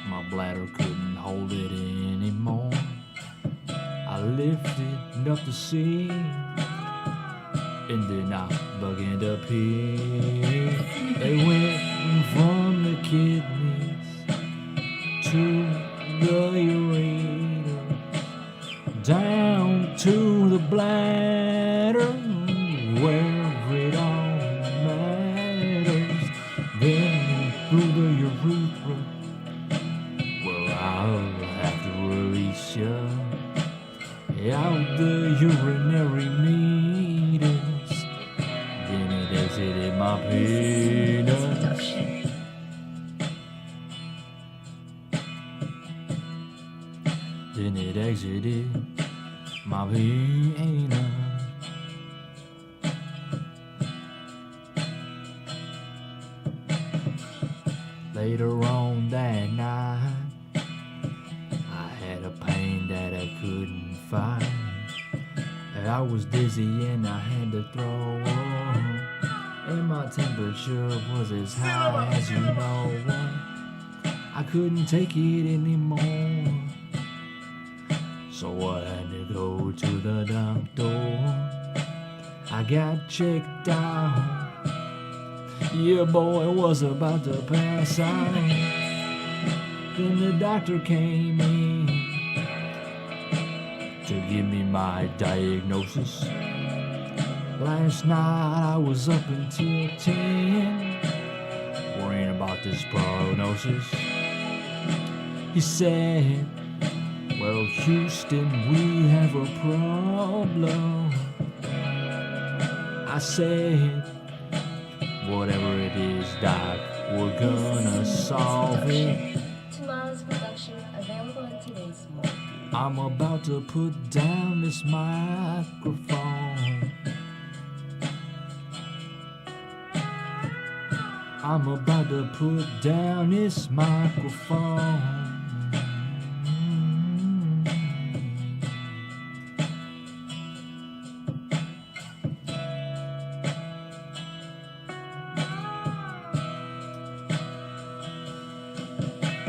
My bladder couldn't hold it anymore. I lifted up the seat, and then I began to pee. It went from the kidneys to the ureter, down to the bladder, where it all matters. Then through the urethra, where I'll have to release you out the urinary meters. Then it exited my penis. Production. Then it exited my penis. Later on that night, I had a pain that I couldn't fight. I was dizzy and I had to throw up, and my temperature was as high as you know what. I couldn't take it anymore, so I had to go to the doctor. I got checked out, Yeah, boy, was about to pass out. Then the doctor came in to give me my diagnosis. Last night I was up until 10, worrying about this prognosis. He said, well, Houston, we have a problem. I said, whatever it is, Doc, we're gonna solve it. Tomorrow's production available in today's morning. I'm about to put down this microphone. I'm about to put down this microphone.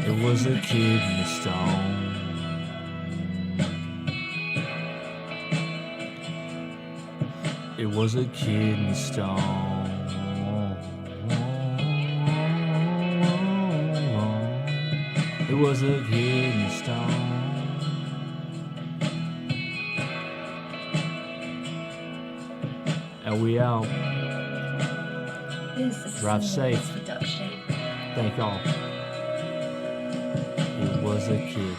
It was a kidney stone. It was a kidney stone. It was a kidney stone. And we out. This is Drive safe. Production. Thank y'all. It was a kidney.